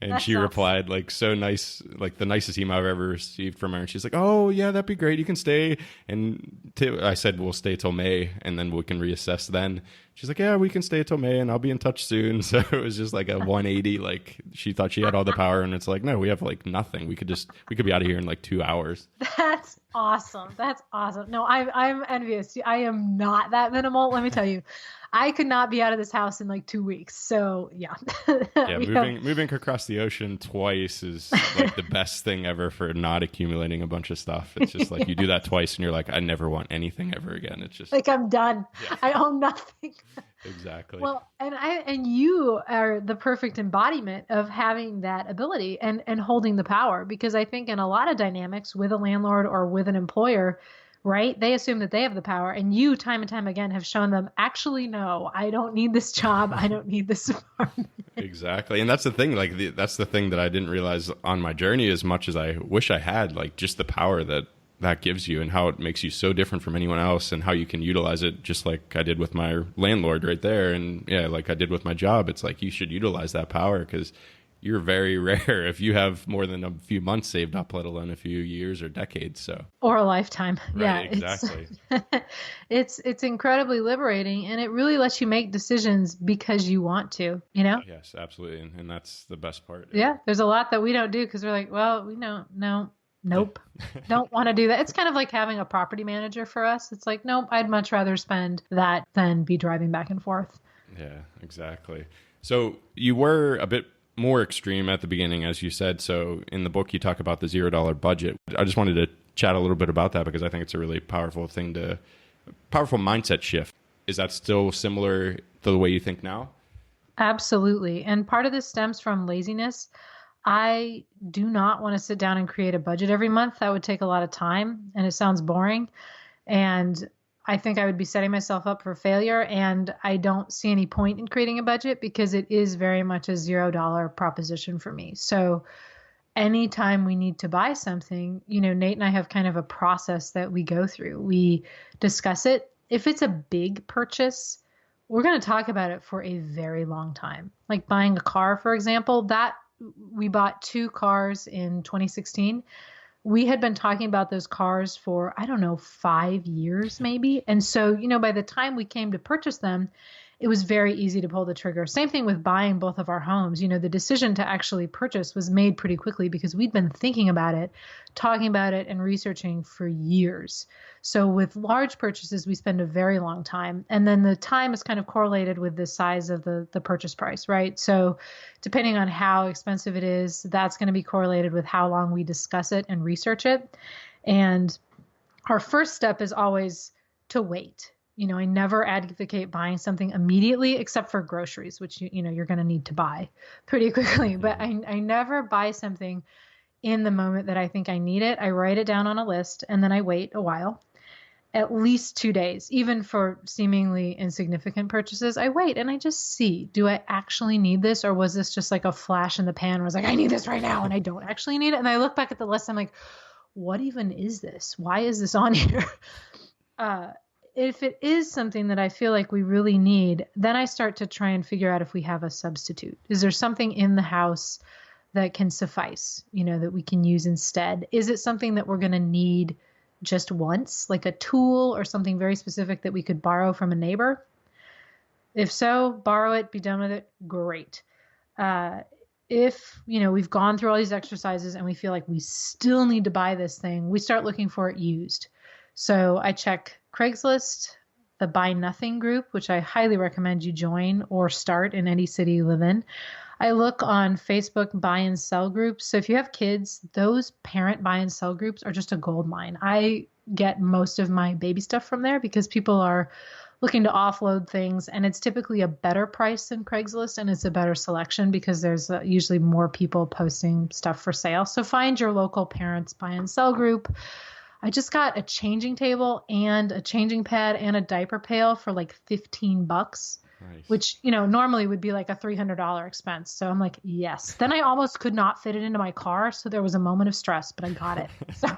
And she replied, like, so nice, like the nicest email I've ever received from her. And she's like, "Oh, yeah, that'd be great. You can stay." And I said, "We'll stay till May, and then we can reassess then." She's like, "Yeah, we can stay till May, and I'll be in touch soon." So it was just like a 180. Like, she thought she had all the power, and it's like, no, we have like nothing. We could be out of here in like 2 hours. That's awesome. That's awesome. No, I'm envious. I am not that minimal. Let me tell you. I could not be out of this house in like 2 weeks. So yeah. Yeah, moving across the ocean twice is like the best thing ever for not accumulating a bunch of stuff. It's just like you do that twice and you're like, I never want anything ever again. It's just like, I'm done. Yeah. I own nothing. Exactly. Well, and you are the perfect embodiment of having that ability and holding the power, because I think in a lot of dynamics with a landlord or with an employer, right, they assume that they have the power, and you time and time again have shown them, actually, no, I don't need this job. I don't need this apartment. Exactly. And that's the thing, like that's the thing that I didn't realize on my journey as much as I wish I had, like just the power that gives you and how it makes you so different from anyone else, and how you can utilize it, just like I did with my landlord right there. And yeah, like I did with my job. It's like you should utilize that power, because you're very rare if you have more than a few months saved up, let alone a few years or decades. So, or a lifetime. Right, yeah, exactly. It's incredibly liberating, and it really lets you make decisions because you want to, Yes, absolutely. And that's the best part. Yeah. There's a lot that we don't do because we're like, well, we don't, no. Nope. Don't want to do that. It's kind of like having a property manager for us. It's like, nope, I'd much rather spend that than be driving back and forth. Yeah, exactly. So you were a bit more extreme at the beginning, as you said. So in the book, you talk about the $0 budget. I just wanted to chat a little bit about that, because I think it's a really powerful mindset shift. Is that still similar to the way you think now? Absolutely. And part of this stems from laziness. I do not want to sit down and create a budget every month. That would take a lot of time, and it sounds boring. And I think I would be setting myself up for failure, and I don't see any point in creating a budget because it is very much a $0 proposition for me. So anytime we need to buy something, Nate and I have kind of a process that we go through. We discuss it. If it's a big purchase, we're going to talk about it for a very long time. Like buying a car, for example, that we bought 2 cars in 2016. We had been talking about those cars for, 5 years maybe. And so, by the time we came to purchase them, it was very easy to pull the trigger. Same thing with buying both of our homes. The decision to actually purchase was made pretty quickly because we'd been thinking about it, talking about it, and researching for years. So with large purchases, we spend a very long time. And then the time is kind of correlated with the size of the purchase price, right? So depending on how expensive it is, that's going to be correlated with how long we discuss it and research it. And our first step is always to wait. I never advocate buying something immediately except for groceries, which, you're going to need to buy pretty quickly. But I never buy something in the moment that I think I need it. I write it down on a list, and then I wait a while, at least 2 days. Even for seemingly insignificant purchases, I wait and I just see, do I actually need this? Or was this just like a flash in the pan where I was like, I need this right now, and I don't actually need it? And I look back at the list, I'm like, what even is this? Why is this on here? If it is something that I feel like we really need, then I start to try and figure out if we have a substitute. Is there something in the house that can suffice, that we can use instead? Is it something that we're going to need just once, like a tool or something very specific that we could borrow from a neighbor? If so, borrow it, be done with it, great. If, we've gone through all these exercises and we feel like we still need to buy this thing, we start looking for it used. So I check Craigslist, the Buy Nothing group, which I highly recommend you join or start in any city you live in. I look on Facebook buy and sell groups. So if you have kids, those parent buy and sell groups are just a gold mine. I get most of my baby stuff from there because people are looking to offload things, and it's typically a better price than Craigslist, and it's a better selection because there's usually more people posting stuff for sale. So find your local parents buy and sell group. I just got a changing table and a changing pad and a diaper pail for like $15. Nice. Which, normally would be like a $300 expense. So I'm like, yes. Then I almost could not fit it into my car. So there was a moment of stress, but I got it. So I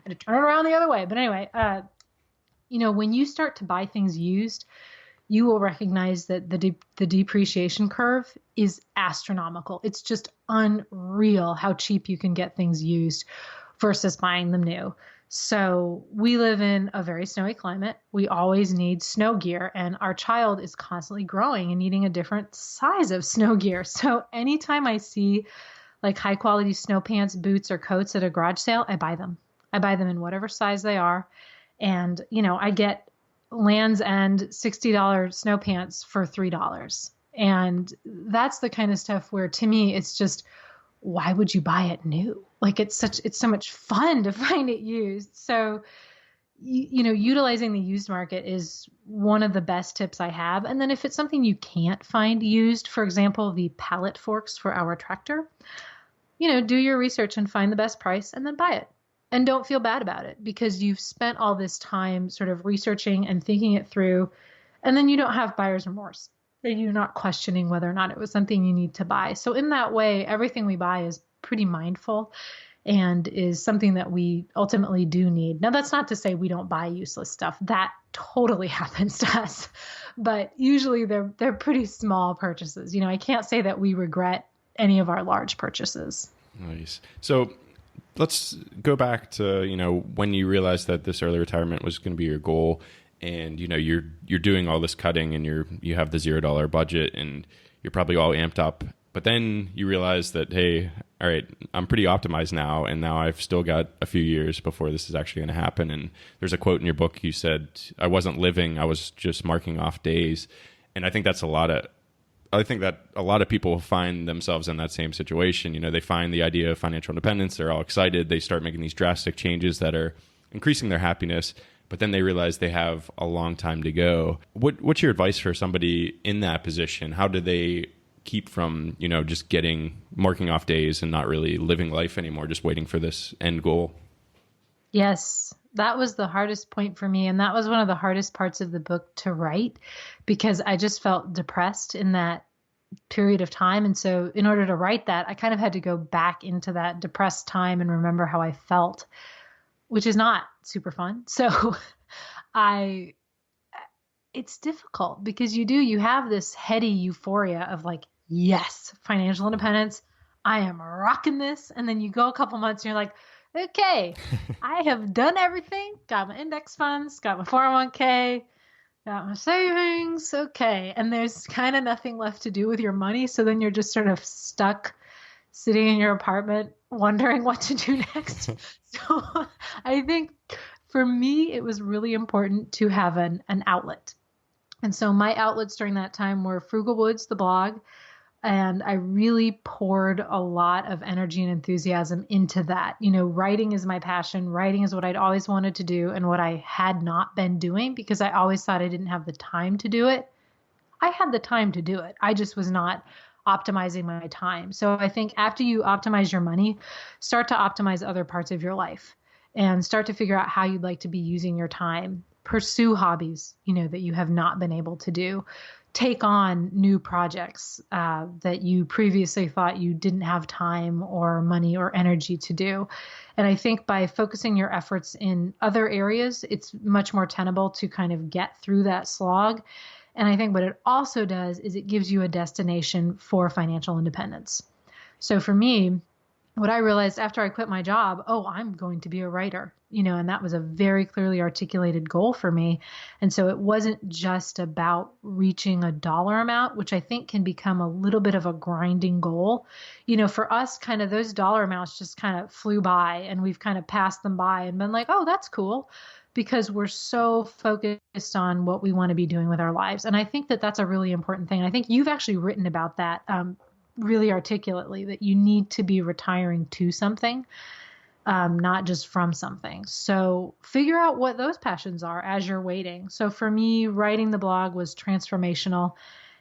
had to turn it around the other way. But anyway, when you start to buy things used, you will recognize that the depreciation curve is astronomical. It's just unreal how cheap you can get things used versus buying them new. So we live in a very snowy climate. We always need snow gear, and our child is constantly growing and needing a different size of snow gear. So anytime I see like high quality snow pants, boots, or coats at a garage sale, I buy them. I buy them in whatever size they are. And, I get Land's End $60 snow pants for $3. And that's the kind of stuff where, to me, it's just, why would you buy it new? Like it's so much fun to find it used. So, utilizing the used market is one of the best tips I have. And then if it's something you can't find used, for example, the pallet forks for our tractor, do your research and find the best price and then buy it. And don't feel bad about it because you've spent all this time sort of researching and thinking it through. And then you don't have buyer's remorse. You're not questioning whether or not it was something you need to buy. So in that way, everything we buy is pretty mindful and is something that we ultimately do need. Now, that's not to say we don't buy useless stuff. That totally happens to us. But usually they're pretty small purchases. I can't say that we regret any of our large purchases. Nice. So let's go back to, when you realized that this early retirement was going to be your goal. And you're doing all this cutting and you have the $0 budget and you're probably all amped up, but then you realize that, hey, all right, I'm pretty optimized now, and now I've still got a few years before this is actually going to happen. And there's a quote in your book, you said, I wasn't living, I was just marking off days. And I think that a lot of people find themselves in that same situation. They find the idea of financial independence, they're all excited, they start making these drastic changes that are increasing their happiness, but then they realize they have a long time to go. What's your advice for somebody in that position? How do they keep from, just marking off days and not really living life anymore, just waiting for this end goal? Yes, that was the hardest point for me. And that was one of the hardest parts of the book to write because I just felt depressed in that period of time. And so in order to write that, I kind of had to go back into that depressed time and remember how I felt, which is not super fun. So it's difficult because you have this heady euphoria of like, yes, financial independence, I am rocking this. And then you go a couple months and you're like, okay, I have done everything, got my index funds, got my 401k, got my savings. Okay. And there's kind of nothing left to do with your money. So then you're just sort of stuck sitting in your apartment wondering what to do next. So I think for me, it was really important to have an outlet. And so my outlets during that time were Frugalwoods, the blog, and I really poured a lot of energy and enthusiasm into that. Writing is my passion. Writing is what I'd always wanted to do and what I had not been doing because I always thought I didn't have the time to do it. I had the time to do it. I just was not optimizing my time. So I think after you optimize your money, start to optimize other parts of your life and start to figure out how you'd like to be using your time. Pursue hobbies, that you have not been able to do. Take on new projects that you previously thought you didn't have time or money or energy to do. And I think by focusing your efforts in other areas, it's much more tenable to kind of get through that slog. And I think what it also does is it gives you a destination for financial independence. So for me, what I realized after I quit my job, I'm going to be a writer, and that was a very clearly articulated goal for me. And so it wasn't just about reaching a dollar amount, which I think can become a little bit of a grinding goal. For us, kind of those dollar amounts just kind of flew by and we've kind of passed them by and been like, oh, that's cool, because we're so focused on what we want to be doing with our lives. And I think that that's a really important thing. I think you've actually written about that. really articulately that you need to be retiring to something, not just from something. So figure out what those passions are as you're waiting. So for me, writing the blog was transformational,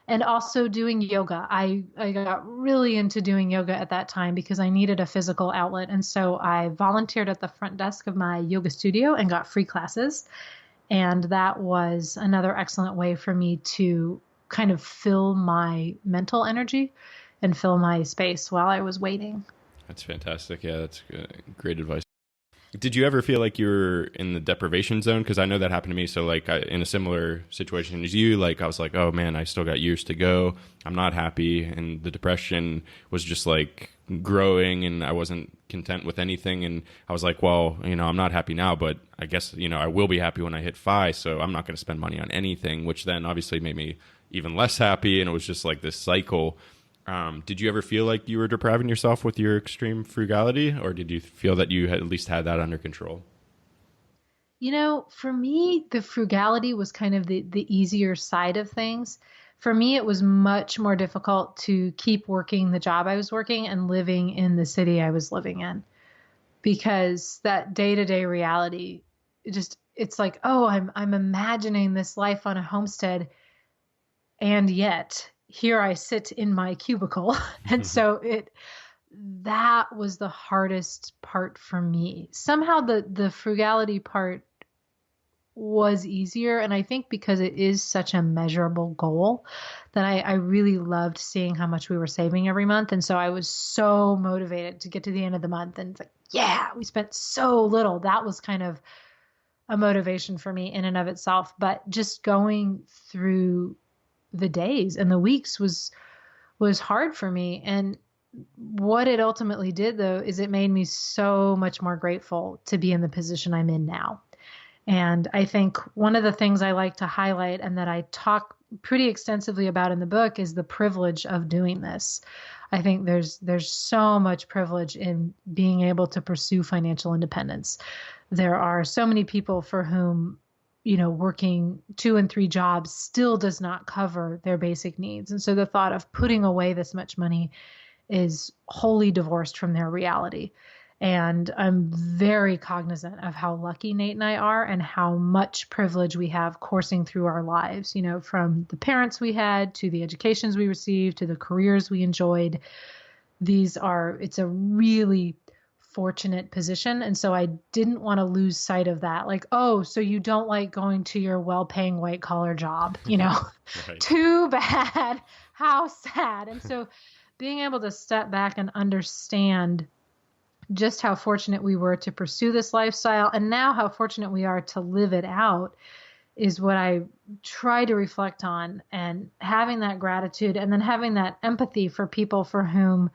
and also doing yoga. I got really into doing yoga at that time because I needed a physical outlet. And so I volunteered at the front desk of my yoga studio and got free classes. And that was another excellent way for me to kind of fill my mental energy and fill my space while I was waiting. That's fantastic. Yeah, that's great advice. Did you ever feel like you were in the deprivation zone? Because I know that happened to me. So like in a similar situation as you, like I was like, oh man, I still got years to go. I'm not happy. And the depression was just like growing and I wasn't content with anything. And I was like, well, I'm not happy now, but I guess, I will be happy when I hit FI. So I'm not going to spend money on anything, which then obviously made me even less happy. And it was just like this cycle. Did you ever feel like you were depriving yourself with your extreme frugality, or did you feel that you had at least had that under control? For me, the frugality was kind of the easier side of things. For me, it was much more difficult to keep working the job I was working and living in the city I was living in, because that day-to-day reality, it's like, oh, I'm imagining this life on a homestead, and yet here I sit in my cubicle. And so that was the hardest part for me. Somehow the frugality part was easier. And I think because it is such a measurable goal that I really loved seeing how much we were saving every month. And so I was so motivated to get to the end of the month and it's like, yeah, we spent so little. That was kind of a motivation for me in and of itself. But just going through the days and the weeks was hard for me. And what it ultimately did, though, is it made me so much more grateful to be in the position I'm in now. And I think one of the things I like to highlight and that I talk pretty extensively about in the book is the privilege of doing this. I think there's so much privilege in being able to pursue financial independence. There are so many people for whom, working 2 and 3 jobs still does not cover their basic needs. And so the thought of putting away this much money is wholly divorced from their reality. And I'm very cognizant of how lucky Nate and I are and how much privilege we have coursing through our lives, from the parents we had to the educations we received to the careers we enjoyed. It's a really fortunate position. And so I didn't want to lose sight of that. Like, oh, so you don't like going to your well-paying white collar job, Right. Too bad. How sad. And so being able to step back and understand just how fortunate we were to pursue this lifestyle and now how fortunate we are to live it out is what I try to reflect on, and having that gratitude and then having that empathy for people for whom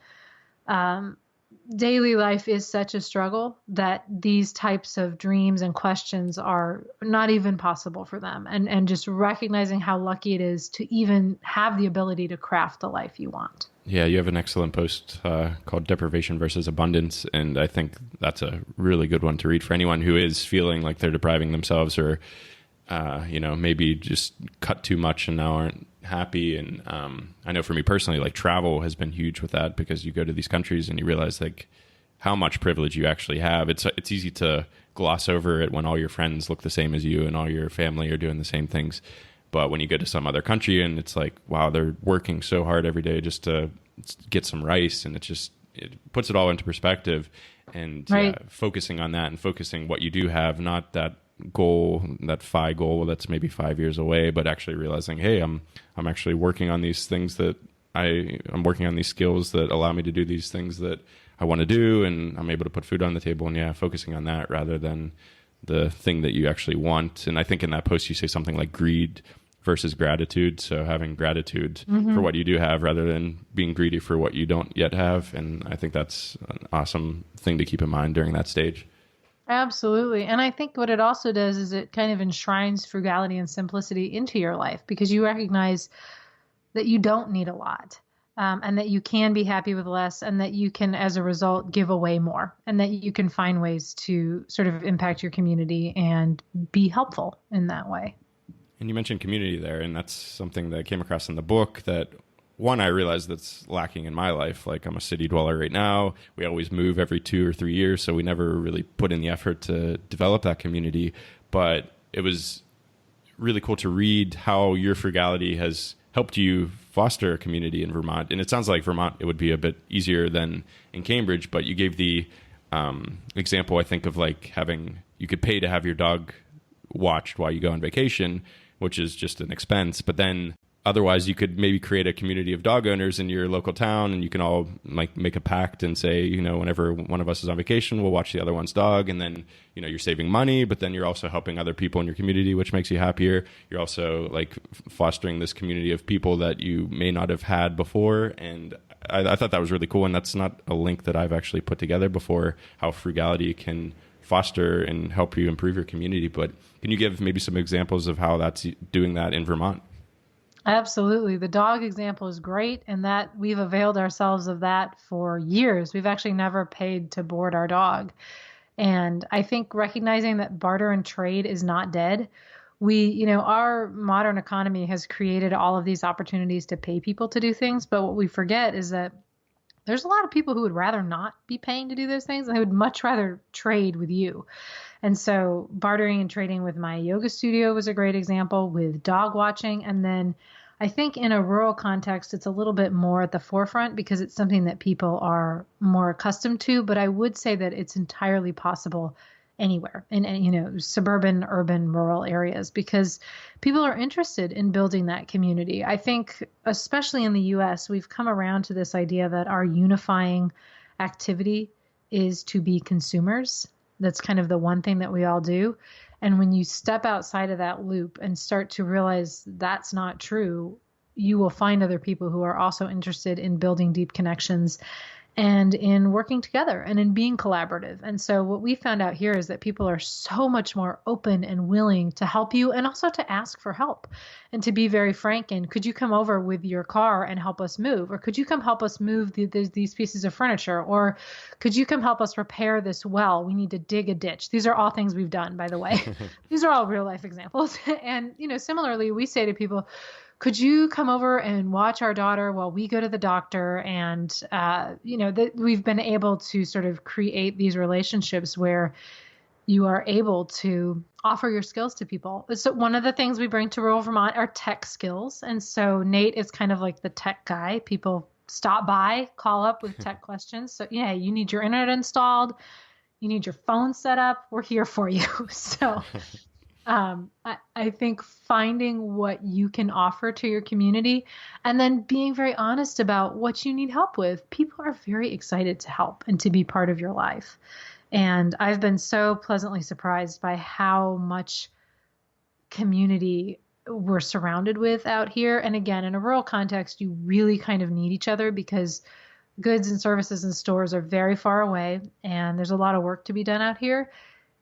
daily life is such a struggle that these types of dreams and questions are not even possible for them. And just recognizing how lucky it is to even have the ability to craft the life you want. Yeah, you have an excellent post called Deprivation versus Abundance. And I think that's a really good one to read for anyone who is feeling like they're depriving themselves or, maybe just cut too much and now aren't happy. And I know for me personally, like travel has been huge with that, because you go to these countries and you realize like how much privilege you actually have. It's easy to gloss over it when all your friends look the same as you and all your family are doing the same things. But when you go to some other country and it's like, wow, they're working so hard every day just to get some rice, and it puts it all into perspective. And right. Focusing on that and focusing what you do have, not that goal, that FI goal that's maybe 5 years away, but actually realizing, hey, I'm actually working on these things that I'm working on these skills that allow me to do these things that I want to do, and I'm able to put food on the table, and focusing on that rather than the thing that you actually want. And I think in that post you say something like greed versus gratitude. So having gratitude for what you do have rather than being greedy for what you don't yet have. And I think that's an awesome thing to keep in mind during that stage. Absolutely. And I think what it also does is it kind of enshrines frugality and simplicity into your life, because you recognize that you don't need a lot, and that you can be happy with less, and that you can, as a result, give away more, and that you can find ways to sort of impact your community and be helpful in that way. And you mentioned community there, and that's something that came across in the book, that one, I realize that's lacking in my life. Like, I'm a city dweller right now. We always move every 2 or 3 years, so we never really put in the effort to develop that community. But it was really cool to read how your frugality has helped you foster a community in Vermont. And it sounds like Vermont, it would be a bit easier than in Cambridge, but you gave the example, I think, of like you could pay to have your dog watched while you go on vacation, which is just an expense. But then otherwise you could maybe create a community of dog owners in your local town, and you can all like make a pact and say, whenever one of us is on vacation, we'll watch the other one's dog. And then, you're saving money, but then you're also helping other people in your community, which makes you happier. You're also like fostering this community of people that you may not have had before. And I thought that was really cool. And that's not a link that I've actually put together before, how frugality can foster and help you improve your community. But can you give maybe some examples of how that's doing that in Vermont? Absolutely. The dog example is great, and that we've availed ourselves of that for years. We've actually never paid to board our dog. And I think recognizing that barter and trade is not dead. Our modern economy has created all of these opportunities to pay people to do things. But what we forget is that there's a lot of people who would rather not be paying to do those things, and they would much rather trade with you. And so bartering and trading with my yoga studio was a great example, with dog watching. And then I think in a rural context, it's a little bit more at the forefront because it's something that people are more accustomed to. But I would say that it's entirely possible anywhere in suburban, urban, rural areas, because people are interested in building that community. I think, especially in the US, we've come around to this idea that our unifying activity is to be consumers. That's kind of the one thing that we all do. And when you step outside of that loop and start to realize that's not true, you will find other people who are also interested in building deep connections and in working together and in being collaborative. And so what we found out here is that people are so much more open and willing to help you, and also to ask for help and to be very frank. And could you come over with your car and help us move? Or could you come help us move these pieces of furniture? Or could you come help us repair this well? We need to dig a ditch. These are all things we've done, by the way. These are all real life examples. And, similarly, we say to people, could you come over and watch our daughter while we go to the doctor? And, that we've been able to sort of create these relationships where you are able to offer your skills to people. So one of the things we bring to rural Vermont are tech skills. And so Nate is kind of like the tech guy. People stop by, call up with tech questions. So yeah, you need your internet installed. You need your phone set up. We're here for you. So I think finding what you can offer to your community, and then being very honest about what you need help with. People are very excited to help and to be part of your life. And I've been so pleasantly surprised by how much community we're surrounded with out here. And again, in a rural context, you really kind of need each other, because goods and services and stores are very far away, and there's a lot of work to be done out here.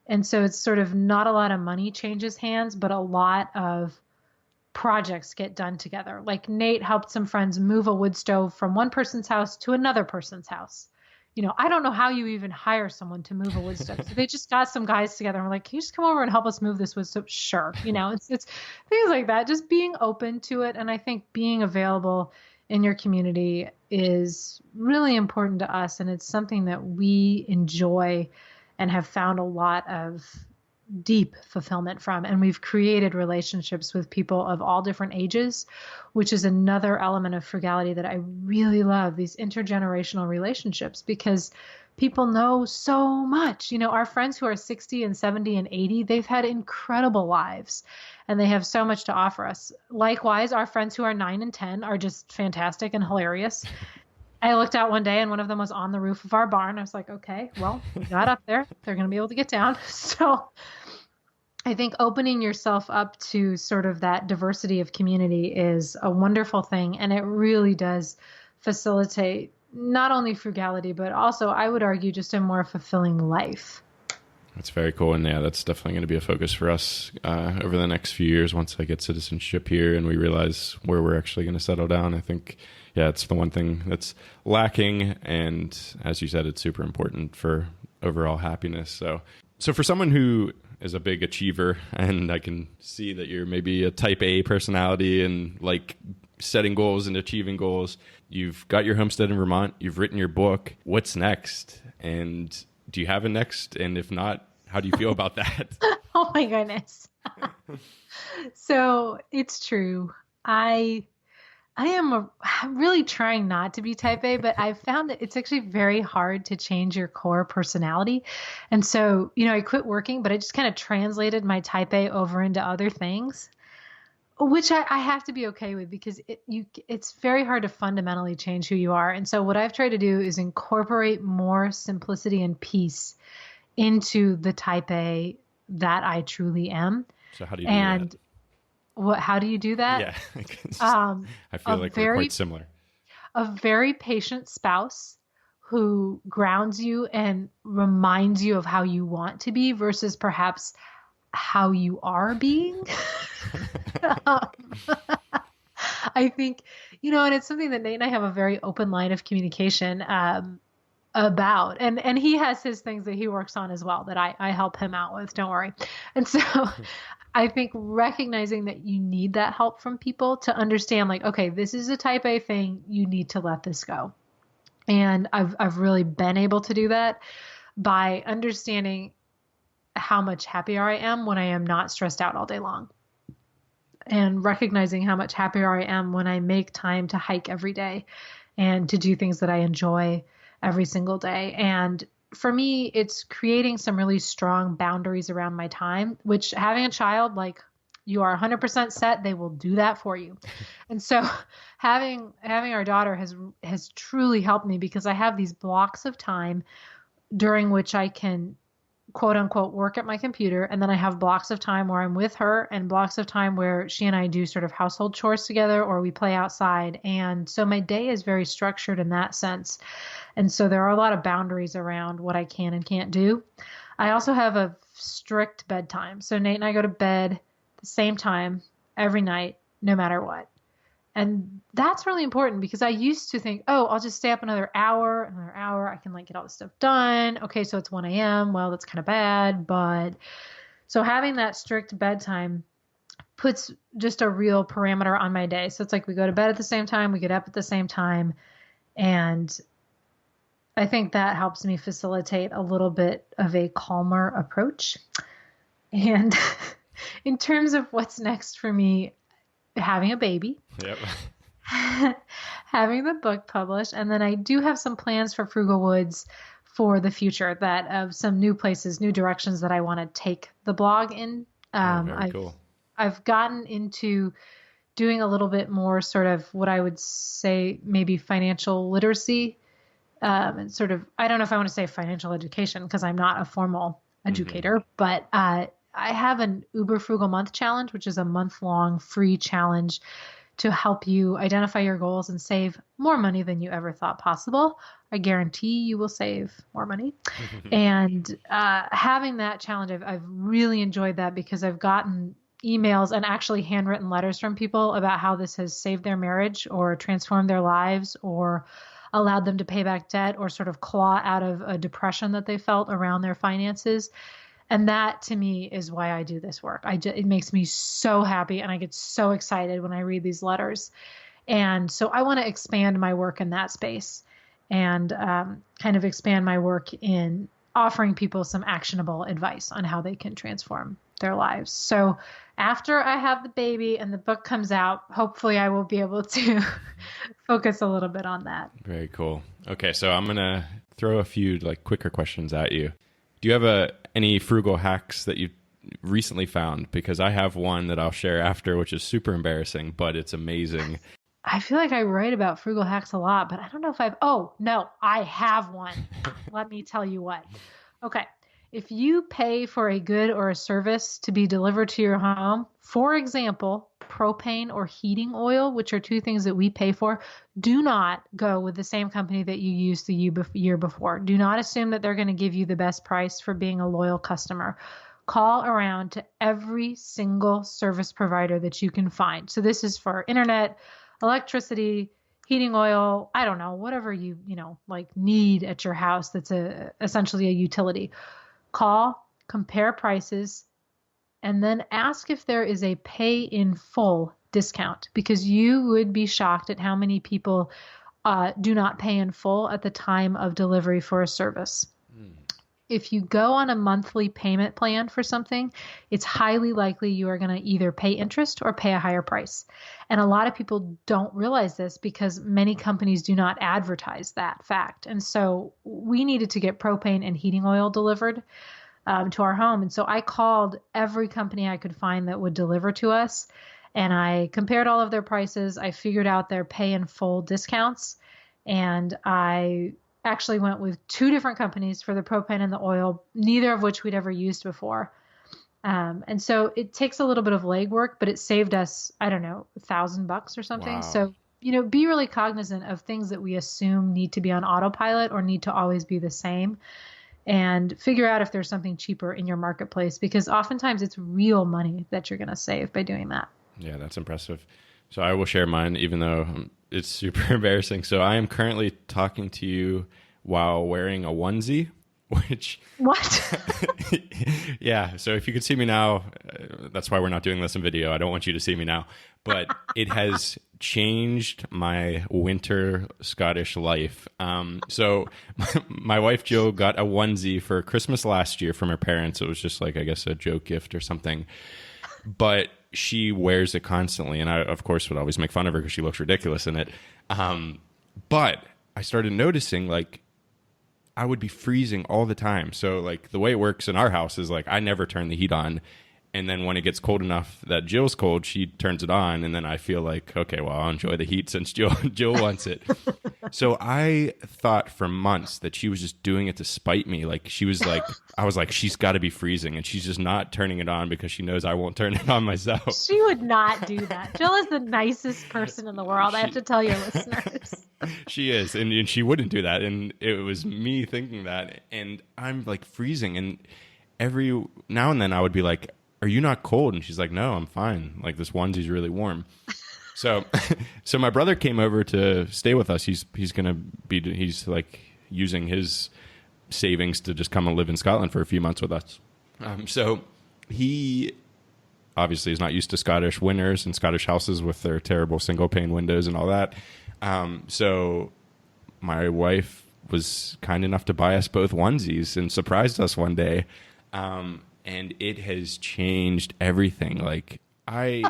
And so it's sort of not a lot of money changes hands, but a lot of projects get done together. Like Nate helped some friends move a wood stove from one person's house to another person's house. I don't know how you even hire someone to move a wood stove. So they just got some guys together and were like, can you just come over and help us move this wood stove? Sure. It's things like that, just being open to it. And I think being available in your community is really important to us. And it's something that we enjoy and have found a lot of deep fulfillment from. And we've created relationships with people of all different ages, which is another element of frugality that I really love, these intergenerational relationships, because people know so much. Our friends who are 60 and 70 and 80, they've had incredible lives and they have so much to offer us. Likewise, our friends who are 9 and 10 are just fantastic and hilarious. I looked out one day and one of them was on the roof of our barn. I was like, okay, well, we got up there. They're going to be able to get down. So I think opening yourself up to sort of that diversity of community is a wonderful thing. And it really does facilitate not only frugality, but also, I would argue, just a more fulfilling life. That's very cool. And yeah, that's definitely going to be a focus for us over the next few years once I get citizenship here and we realize where we're actually going to settle down. I think, yeah, it's the one thing that's lacking. And as you said, it's super important for overall happiness. So for someone who is a big achiever, and I can see that you're maybe a type A personality and like setting goals and achieving goals. You've got your homestead in Vermont. You've written your book. What's next? And do you have a next? And if not, how do you feel about that? Oh my goodness. So it's true. I'm really trying not to be type A, but I've found that it's actually very hard to change your core personality. And so, I quit working, but I just kind of translated my type A over into other things, which I have to be okay with, because it's very hard to fundamentally change who you are. And so what I've tried to do is incorporate more simplicity and peace into the type A that I truly am. So how do you do that? How do you do that? Yeah. I feel like we're quite similar. A very patient spouse who grounds you and reminds you of how you want to be versus perhaps how you are being. I think, and it's something that Nate and I have a very open line of communication about. And he has his things that he works on as well that I help him out with. Don't worry. And so I think recognizing that you need that help from people to understand, like, okay, this is a type A thing. You need to let this go. And I've really been able to do that by understanding how much happier I am when I am not stressed out all day long, and recognizing how much happier I am when I make time to hike every day and to do things that I enjoy every single day. And for me, it's creating some really strong boundaries around my time, which having a child, like, you are 100% set, they will do that for you. And so having our daughter has truly helped me, because I have these blocks of time during which I can, quote unquote, work at my computer. And then I have blocks of time where I'm with her and blocks of time where she and I do sort of household chores together, or we play outside. And so my day is very structured in that sense. And so there are a lot of boundaries around what I can and can't do. I also have a strict bedtime. So Nate and I go to bed the same time every night, no matter what. And that's really important, because I used to think, oh, I'll just stay up another hour. I can get all this stuff done. Okay, so it's 1 a.m. Well, that's kind of bad. But so having that strict bedtime puts just a real parameter on my day. So it's like we go to bed at the same time, we get up at the same time. And I think that helps me facilitate a little bit of a calmer approach. And in terms of what's next for me, having a baby, yep. Having the book published, and then I do have some plans for Frugalwoods for the future, that of some new places, new directions that I want to take the blog in. Cool. I've gotten into doing a little bit more sort of what I would say maybe financial literacy, and sort of, I don't know if I want to say financial education, because I'm not a formal educator, but I have an Uber Frugal Month challenge, which is a month-long free challenge to help you identify your goals and save more money than you ever thought possible. I guarantee you will save more money. And having that challenge, I've really enjoyed that, because I've gotten emails and actually handwritten letters from people about how this has saved their marriage or transformed their lives or allowed them to pay back debt or sort of claw out of a depression that they felt around their finances. And that, to me, is why I do this work. It makes me so happy, and I get so excited when I read these letters. And so I want to expand my work in that space, and kind of expand my work in offering people some actionable advice on how they can transform their lives. So after I have the baby and the book comes out, hopefully I will be able to focus a little bit on that. Very cool. Okay, so I'm going to throw a few quicker questions at you. Do you have any frugal hacks that you've recently found? Because I have one that I'll share after, which is super embarrassing, but it's amazing. I feel like I write about frugal hacks a lot, but I don't know if I have one. Let me tell you what. Okay. If you pay for a good or a service to be delivered to your home, for example, propane or heating oil, which are two things that we pay for, do not go with the same company that you used the year before. Do not assume that they're going to give you the best price for being a loyal customer. Call around to every single service provider that you can find. So this is for internet, electricity, heating oil, I don't know, whatever you need at your house that's essentially a utility. Call, compare prices, and then ask if there is a pay in full discount, because you would be shocked at how many people do not pay in full at the time of delivery for a service. If you go on a monthly payment plan for something, it's highly likely you are going to either pay interest or pay a higher price. And a lot of people don't realize this because many companies do not advertise that fact. And so we needed to get propane and heating oil delivered to our home. And so I called every company I could find that would deliver to us. And I compared all of their prices. I figured out their pay in full discounts. And I actually went with 2 different companies for the propane and the oil, neither of which we'd ever used before. And so it takes a little bit of legwork, but it saved us, I don't know, $1,000 or something. Wow. So, be really cognizant of things that we assume need to be on autopilot or need to always be the same, and figure out if there's something cheaper in your marketplace, because oftentimes it's real money that you're going to save by doing that. Yeah, that's impressive. So I will share mine, even though it's super embarrassing. So I am currently talking to you while wearing a onesie, which... What? Yeah. So if you could see me now, that's why we're not doing this in video. I don't want you to see me now. But it has changed my winter Scottish life. So my wife, Jill, got a onesie for Christmas last year from her parents. It was just like, I guess, a joke gift or something. But she wears it constantly. And I, of course, would always make fun of her because she looks ridiculous in it. But I started noticing, like, I would be freezing all the time. So, like, the way it works in our house is, like, I never turn the heat on. And then when it gets cold enough that Jill's cold, she turns it on. And then I feel like, okay, well, I'll enjoy the heat since Jill wants it. So I thought for months that she was just doing it to spite me. Like, she was like, I was like, she's got to be freezing. And she's just not turning it on because she knows I won't turn it on myself. She would not do that. Jill is the nicest person in the world. I have to tell your listeners. She is. And she wouldn't do that. And it was me thinking that. And I'm like freezing. And every now and then I would be like, are you not cold? And she's like, no, I'm fine. Like, this onesie's really warm. So my brother came over to stay with us. He's like using his savings to just come and live in Scotland for a few months with us. So he obviously is not used to Scottish winters and Scottish houses with their terrible single pane windows and all that. So my wife was kind enough to buy us both onesies and surprised us one day. And it has changed everything. Like, I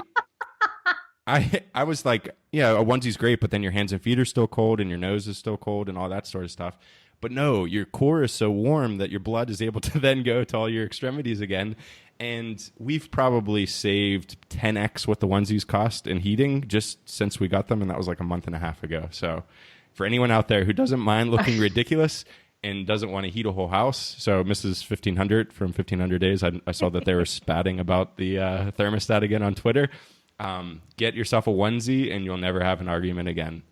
was like, yeah, a onesie's great, but then your hands and feet are still cold and your nose is still cold and all that sort of stuff. But no, your core is so warm that your blood is able to then go to all your extremities again. And we've probably saved 10x what the onesies cost in heating just since we got them. And that was like a month and a half ago. So for anyone out there who doesn't mind looking ridiculous and doesn't want to heat a whole house. So Mrs. 1500 from 1500 Days, I saw that they were spatting about the thermostat again on Twitter. Get yourself a onesie and you'll never have an argument again.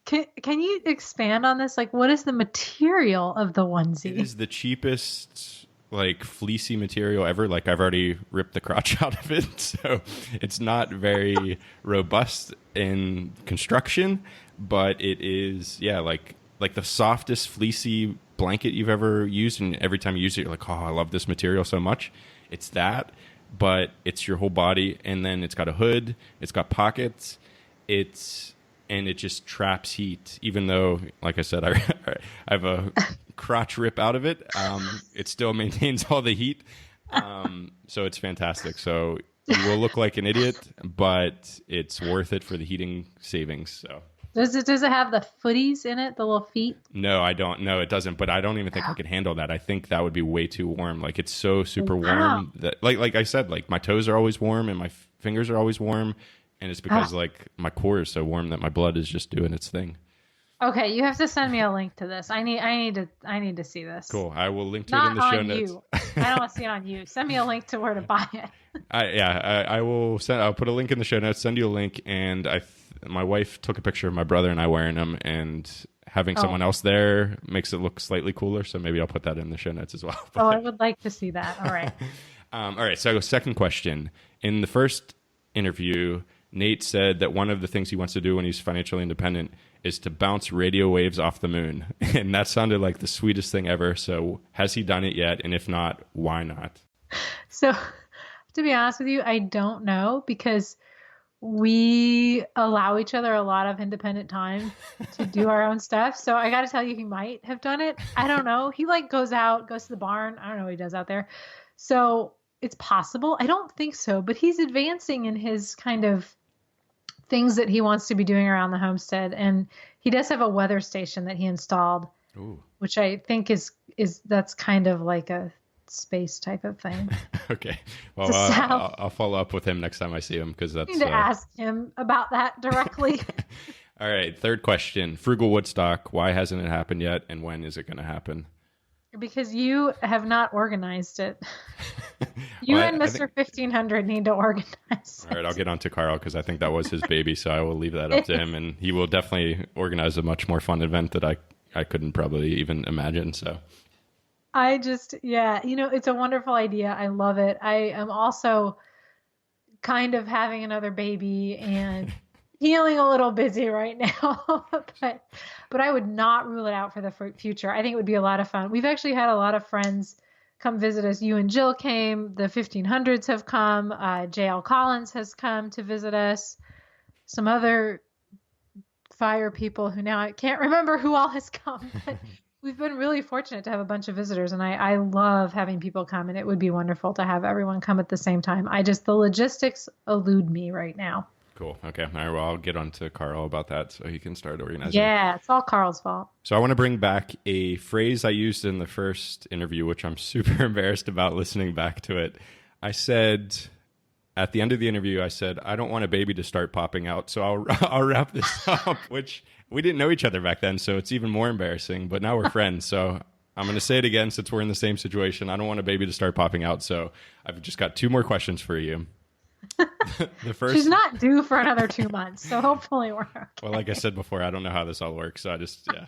Can you expand on this? Like, what is the material of the onesie? It is the cheapest, like, fleecy material ever. Like, I've already ripped the crotch out of it. So it's not very robust in construction, but it is, yeah, like the softest fleecy blanket you've ever used. And every time you use it, you're like, oh, I love this material so much. It's that, but it's your whole body. And then it's got a hood. It's got pockets. And it just traps heat. Even though, like I said, I have a crotch rip out of it. It still maintains all the heat. So it's fantastic. So you will look like an idiot, but it's worth it for the heating savings. So. Does it have the footies in it, the little feet? No, I don't. No, it doesn't. But I don't even think I could handle that. I think that would be way too warm. Like, it's so super warm that, like I said, like, my toes are always warm and my fingers are always warm, and it's because like my core is so warm that my blood is just doing its thing. Okay, you have to send me a link to this. I need to see this. Cool. I will link to it in the show notes. I don't want to see it on you. Send me a link to where to buy it. I will send. I'll put a link in the show notes. Send you a link, and my wife took a picture of my brother and I wearing them, and having someone else there makes it look slightly cooler. So maybe I'll put that in the show notes as well. I would like to see that. All right. All right. So second question. In the first interview, Nate said that one of the things he wants to do when he's financially independent is to bounce radio waves off the moon. And that sounded like the sweetest thing ever. So has he done it yet? And if not, why not? So to be honest with you, I don't know, because we allow each other a lot of independent time to do our own stuff. So I got to tell you, he might have done it. I don't know. He like goes to the barn. I don't know what he does out there. So it's possible. I don't think so, but he's advancing in his kind of things that he wants to be doing around the homestead. And he does have a weather station that he installed, Ooh. which I think that's kind of like a space type of thing. Okay. Well, I'll follow up with him next time I see him, because that's... I need to ask him about that directly. All right. Third question. Frugal Woodstock. Why hasn't it happened yet? And when is it going to happen? Because you have not organized it. You and Mr. 1500 need to organize it. All right, I'll get on to Carl, because I think that was his baby, so I will leave that up to him, and he will definitely organize a much more fun event that I couldn't probably even imagine. So it's a wonderful idea. I love it. I am also kind of having another baby and feeling a little busy right now, but I would not rule it out for the future. I think it would be a lot of fun. We've actually had a lot of friends come visit us. You and Jill came. The 1500s have come. J.L. Collins has come to visit us. Some other fire people who now I can't remember who all has come. But we've been really fortunate to have a bunch of visitors, and I love having people come, and it would be wonderful to have everyone come at the same time. The logistics elude me right now. Cool. Okay. All right. Well, I'll get on to Carl about that so he can start organizing. Yeah, it's all Carl's fault. So I want to bring back a phrase I used in the first interview, which I'm super embarrassed about listening back to it. I said, at the end of the interview, I don't want a baby to start popping out. So I'll wrap this up, which we didn't know each other back then, so it's even more embarrassing. But now we're friends, so I'm going to say it again since we're in the same situation. I don't want a baby to start popping out. So I've just got 2 more questions for you. The first... She's not due for another 2 months, so hopefully we're okay. Well, like I said before, I don't know how this all works, so yeah.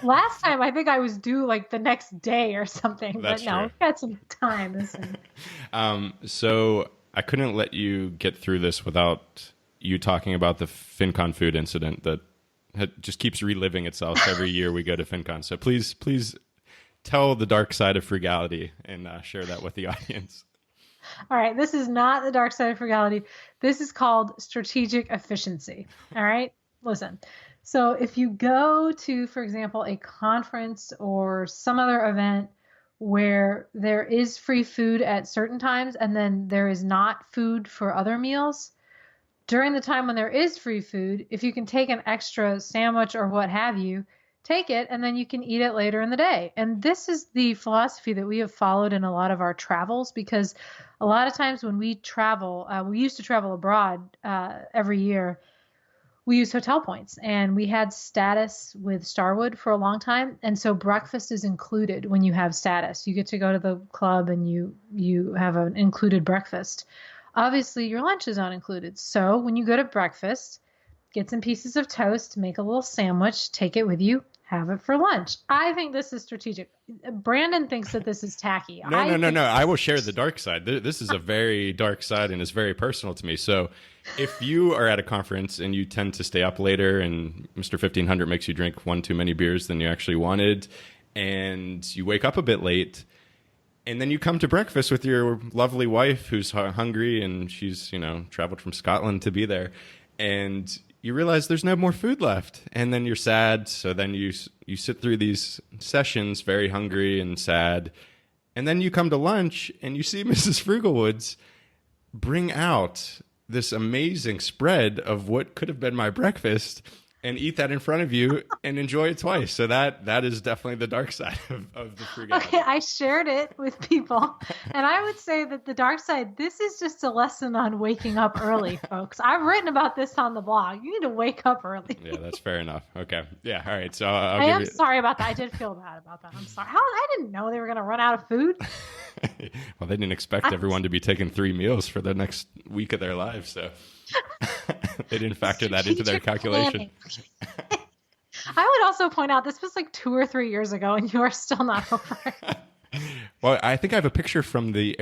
Last time I think I was due like the next day or something. That's but no, true. we've got some time. So I couldn't let you get through this without you talking about the FinCon food incident that just keeps reliving itself every year we go to FinCon. So please tell the dark side of frugality and share that with the audience. All right. This is not the dark side of frugality. This is called strategic efficiency. All right. Listen. So if you go to, for example, a conference or some other event where there is free food at certain times and then there is not food for other meals, during the time when there is free food, if you can take an extra sandwich or what have you, take it, and then you can eat it later in the day. And this is the philosophy that we have followed in a lot of our travels, because a lot of times when we travel, we used to travel abroad every year. We used hotel points, and we had status with Starwood for a long time. And so breakfast is included when you have status. You get to go to the club and you have an included breakfast. Obviously, your lunch is not included. So when you go to breakfast, get some pieces of toast, make a little sandwich, take it with you, have it for lunch. I think this is strategic. Brandon thinks that this is tacky. No. I will share the dark side. This is a very dark side and is very personal to me. So if you are at a conference and you tend to stay up later and Mr. 1500 makes you drink 1 too many beers than you actually wanted, and you wake up a bit late, and then you come to breakfast with your lovely wife who's hungry and she's, traveled from Scotland to be there, and you realize there's no more food left, and then you're sad. So then you sit through these sessions very hungry and sad, and then you come to lunch and you see Mrs. Frugalwoods bring out this amazing spread of what could have been my breakfast and eat that in front of you and enjoy it twice. So that is definitely the dark side of the frugality. Okay, I shared it with people, and I would say that the dark side, this is just a lesson on waking up early, folks. I've written about this on the blog. You need to wake up early. Yeah, that's fair enough. Okay. Yeah, all right. So I am sorry about that. I did feel bad about that. I'm sorry. I didn't know they were going to run out of food. Well, they didn't expect everyone to be taking 3 meals for the next week of their lives, so they didn't factor that into their calculation. I would also point out this was like 2 or 3 years ago, and you are still not over it. Well, I think I have a picture from the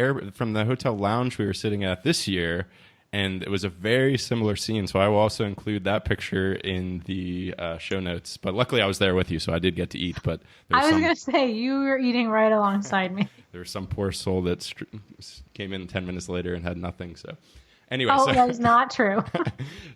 hotel lounge we were sitting at this year, and it was a very similar scene. So I will also include that picture in the show notes. But luckily, I was there with you, so I did get to eat. But I was going to say you were eating right alongside me. There was some poor soul that came in 10 minutes later and had nothing. So, Anyway, Oh, that is not true.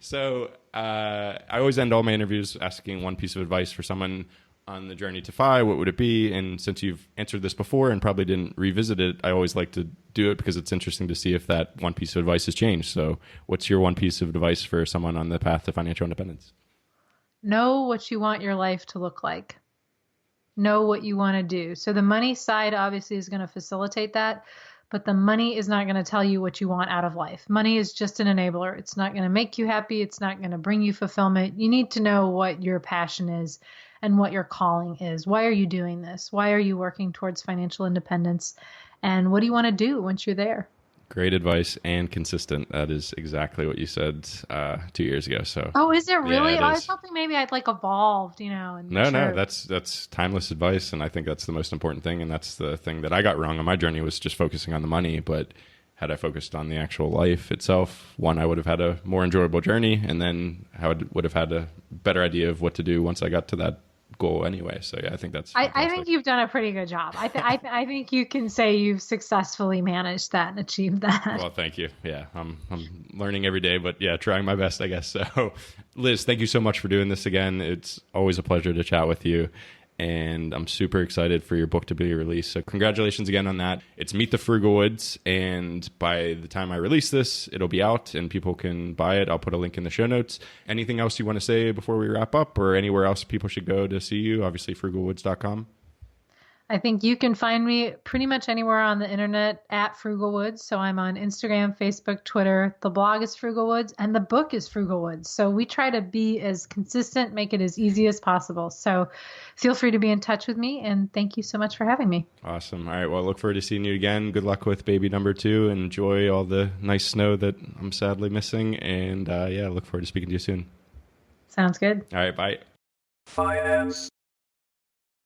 so I always end all my interviews asking one piece of advice for someone on the journey to FI. What would it be? And since you've answered this before and probably didn't revisit it, I always like to do it because it's interesting to see if that one piece of advice has changed. So what's your one piece of advice for someone on the path to financial independence? Know what you want your life to look like. Know what you want to do. So the money side obviously is going to facilitate that, but the money is not going to tell you what you want out of life. Money is just an enabler. It's not going to make you happy. It's not going to bring you fulfillment. You need to know what your passion is and what your calling is. Why are you doing this? Why are you working towards financial independence? And what do you want to do once you're there? Great advice and consistent. That is exactly what you said 2 years ago. So, oh, is it really? Yeah, I was hoping maybe I'd like evolved, and No, that's timeless advice, and I think that's the most important thing. And that's the thing that I got wrong on my journey was just focusing on the money. But had I focused on the actual life itself, one, I would have had a more enjoyable journey, and then I would have had a better idea of what to do once I got to that goal anyway. So yeah, I think that's I think you've done a pretty good job. I think you can say you've successfully managed that and achieved that. Well, thank you. Yeah, I'm learning every day, but yeah, trying my best, I guess. So Liz, thank you so much for doing this again. It's always a pleasure to chat with you. And I'm super excited for your book to be released. So congratulations again on that. It's Meet the Frugalwoods. And by the time I release this, it'll be out and people can buy it. I'll put a link in the show notes. Anything else you want to say before we wrap up or anywhere else people should go to see you? Obviously, frugalwoods.com. I think you can find me pretty much anywhere on the internet at Frugalwoods. So I'm on Instagram, Facebook, Twitter. The blog is Frugalwoods and the book is Frugalwoods. So we try to be as consistent, make it as easy as possible. So feel free to be in touch with me. And thank you so much for having me. Awesome. All right. Well, I look forward to seeing you again. Good luck with baby number 2 and enjoy all the nice snow that I'm sadly missing. And yeah, I look forward to speaking to you soon. Sounds good. All right. Bye. Finance.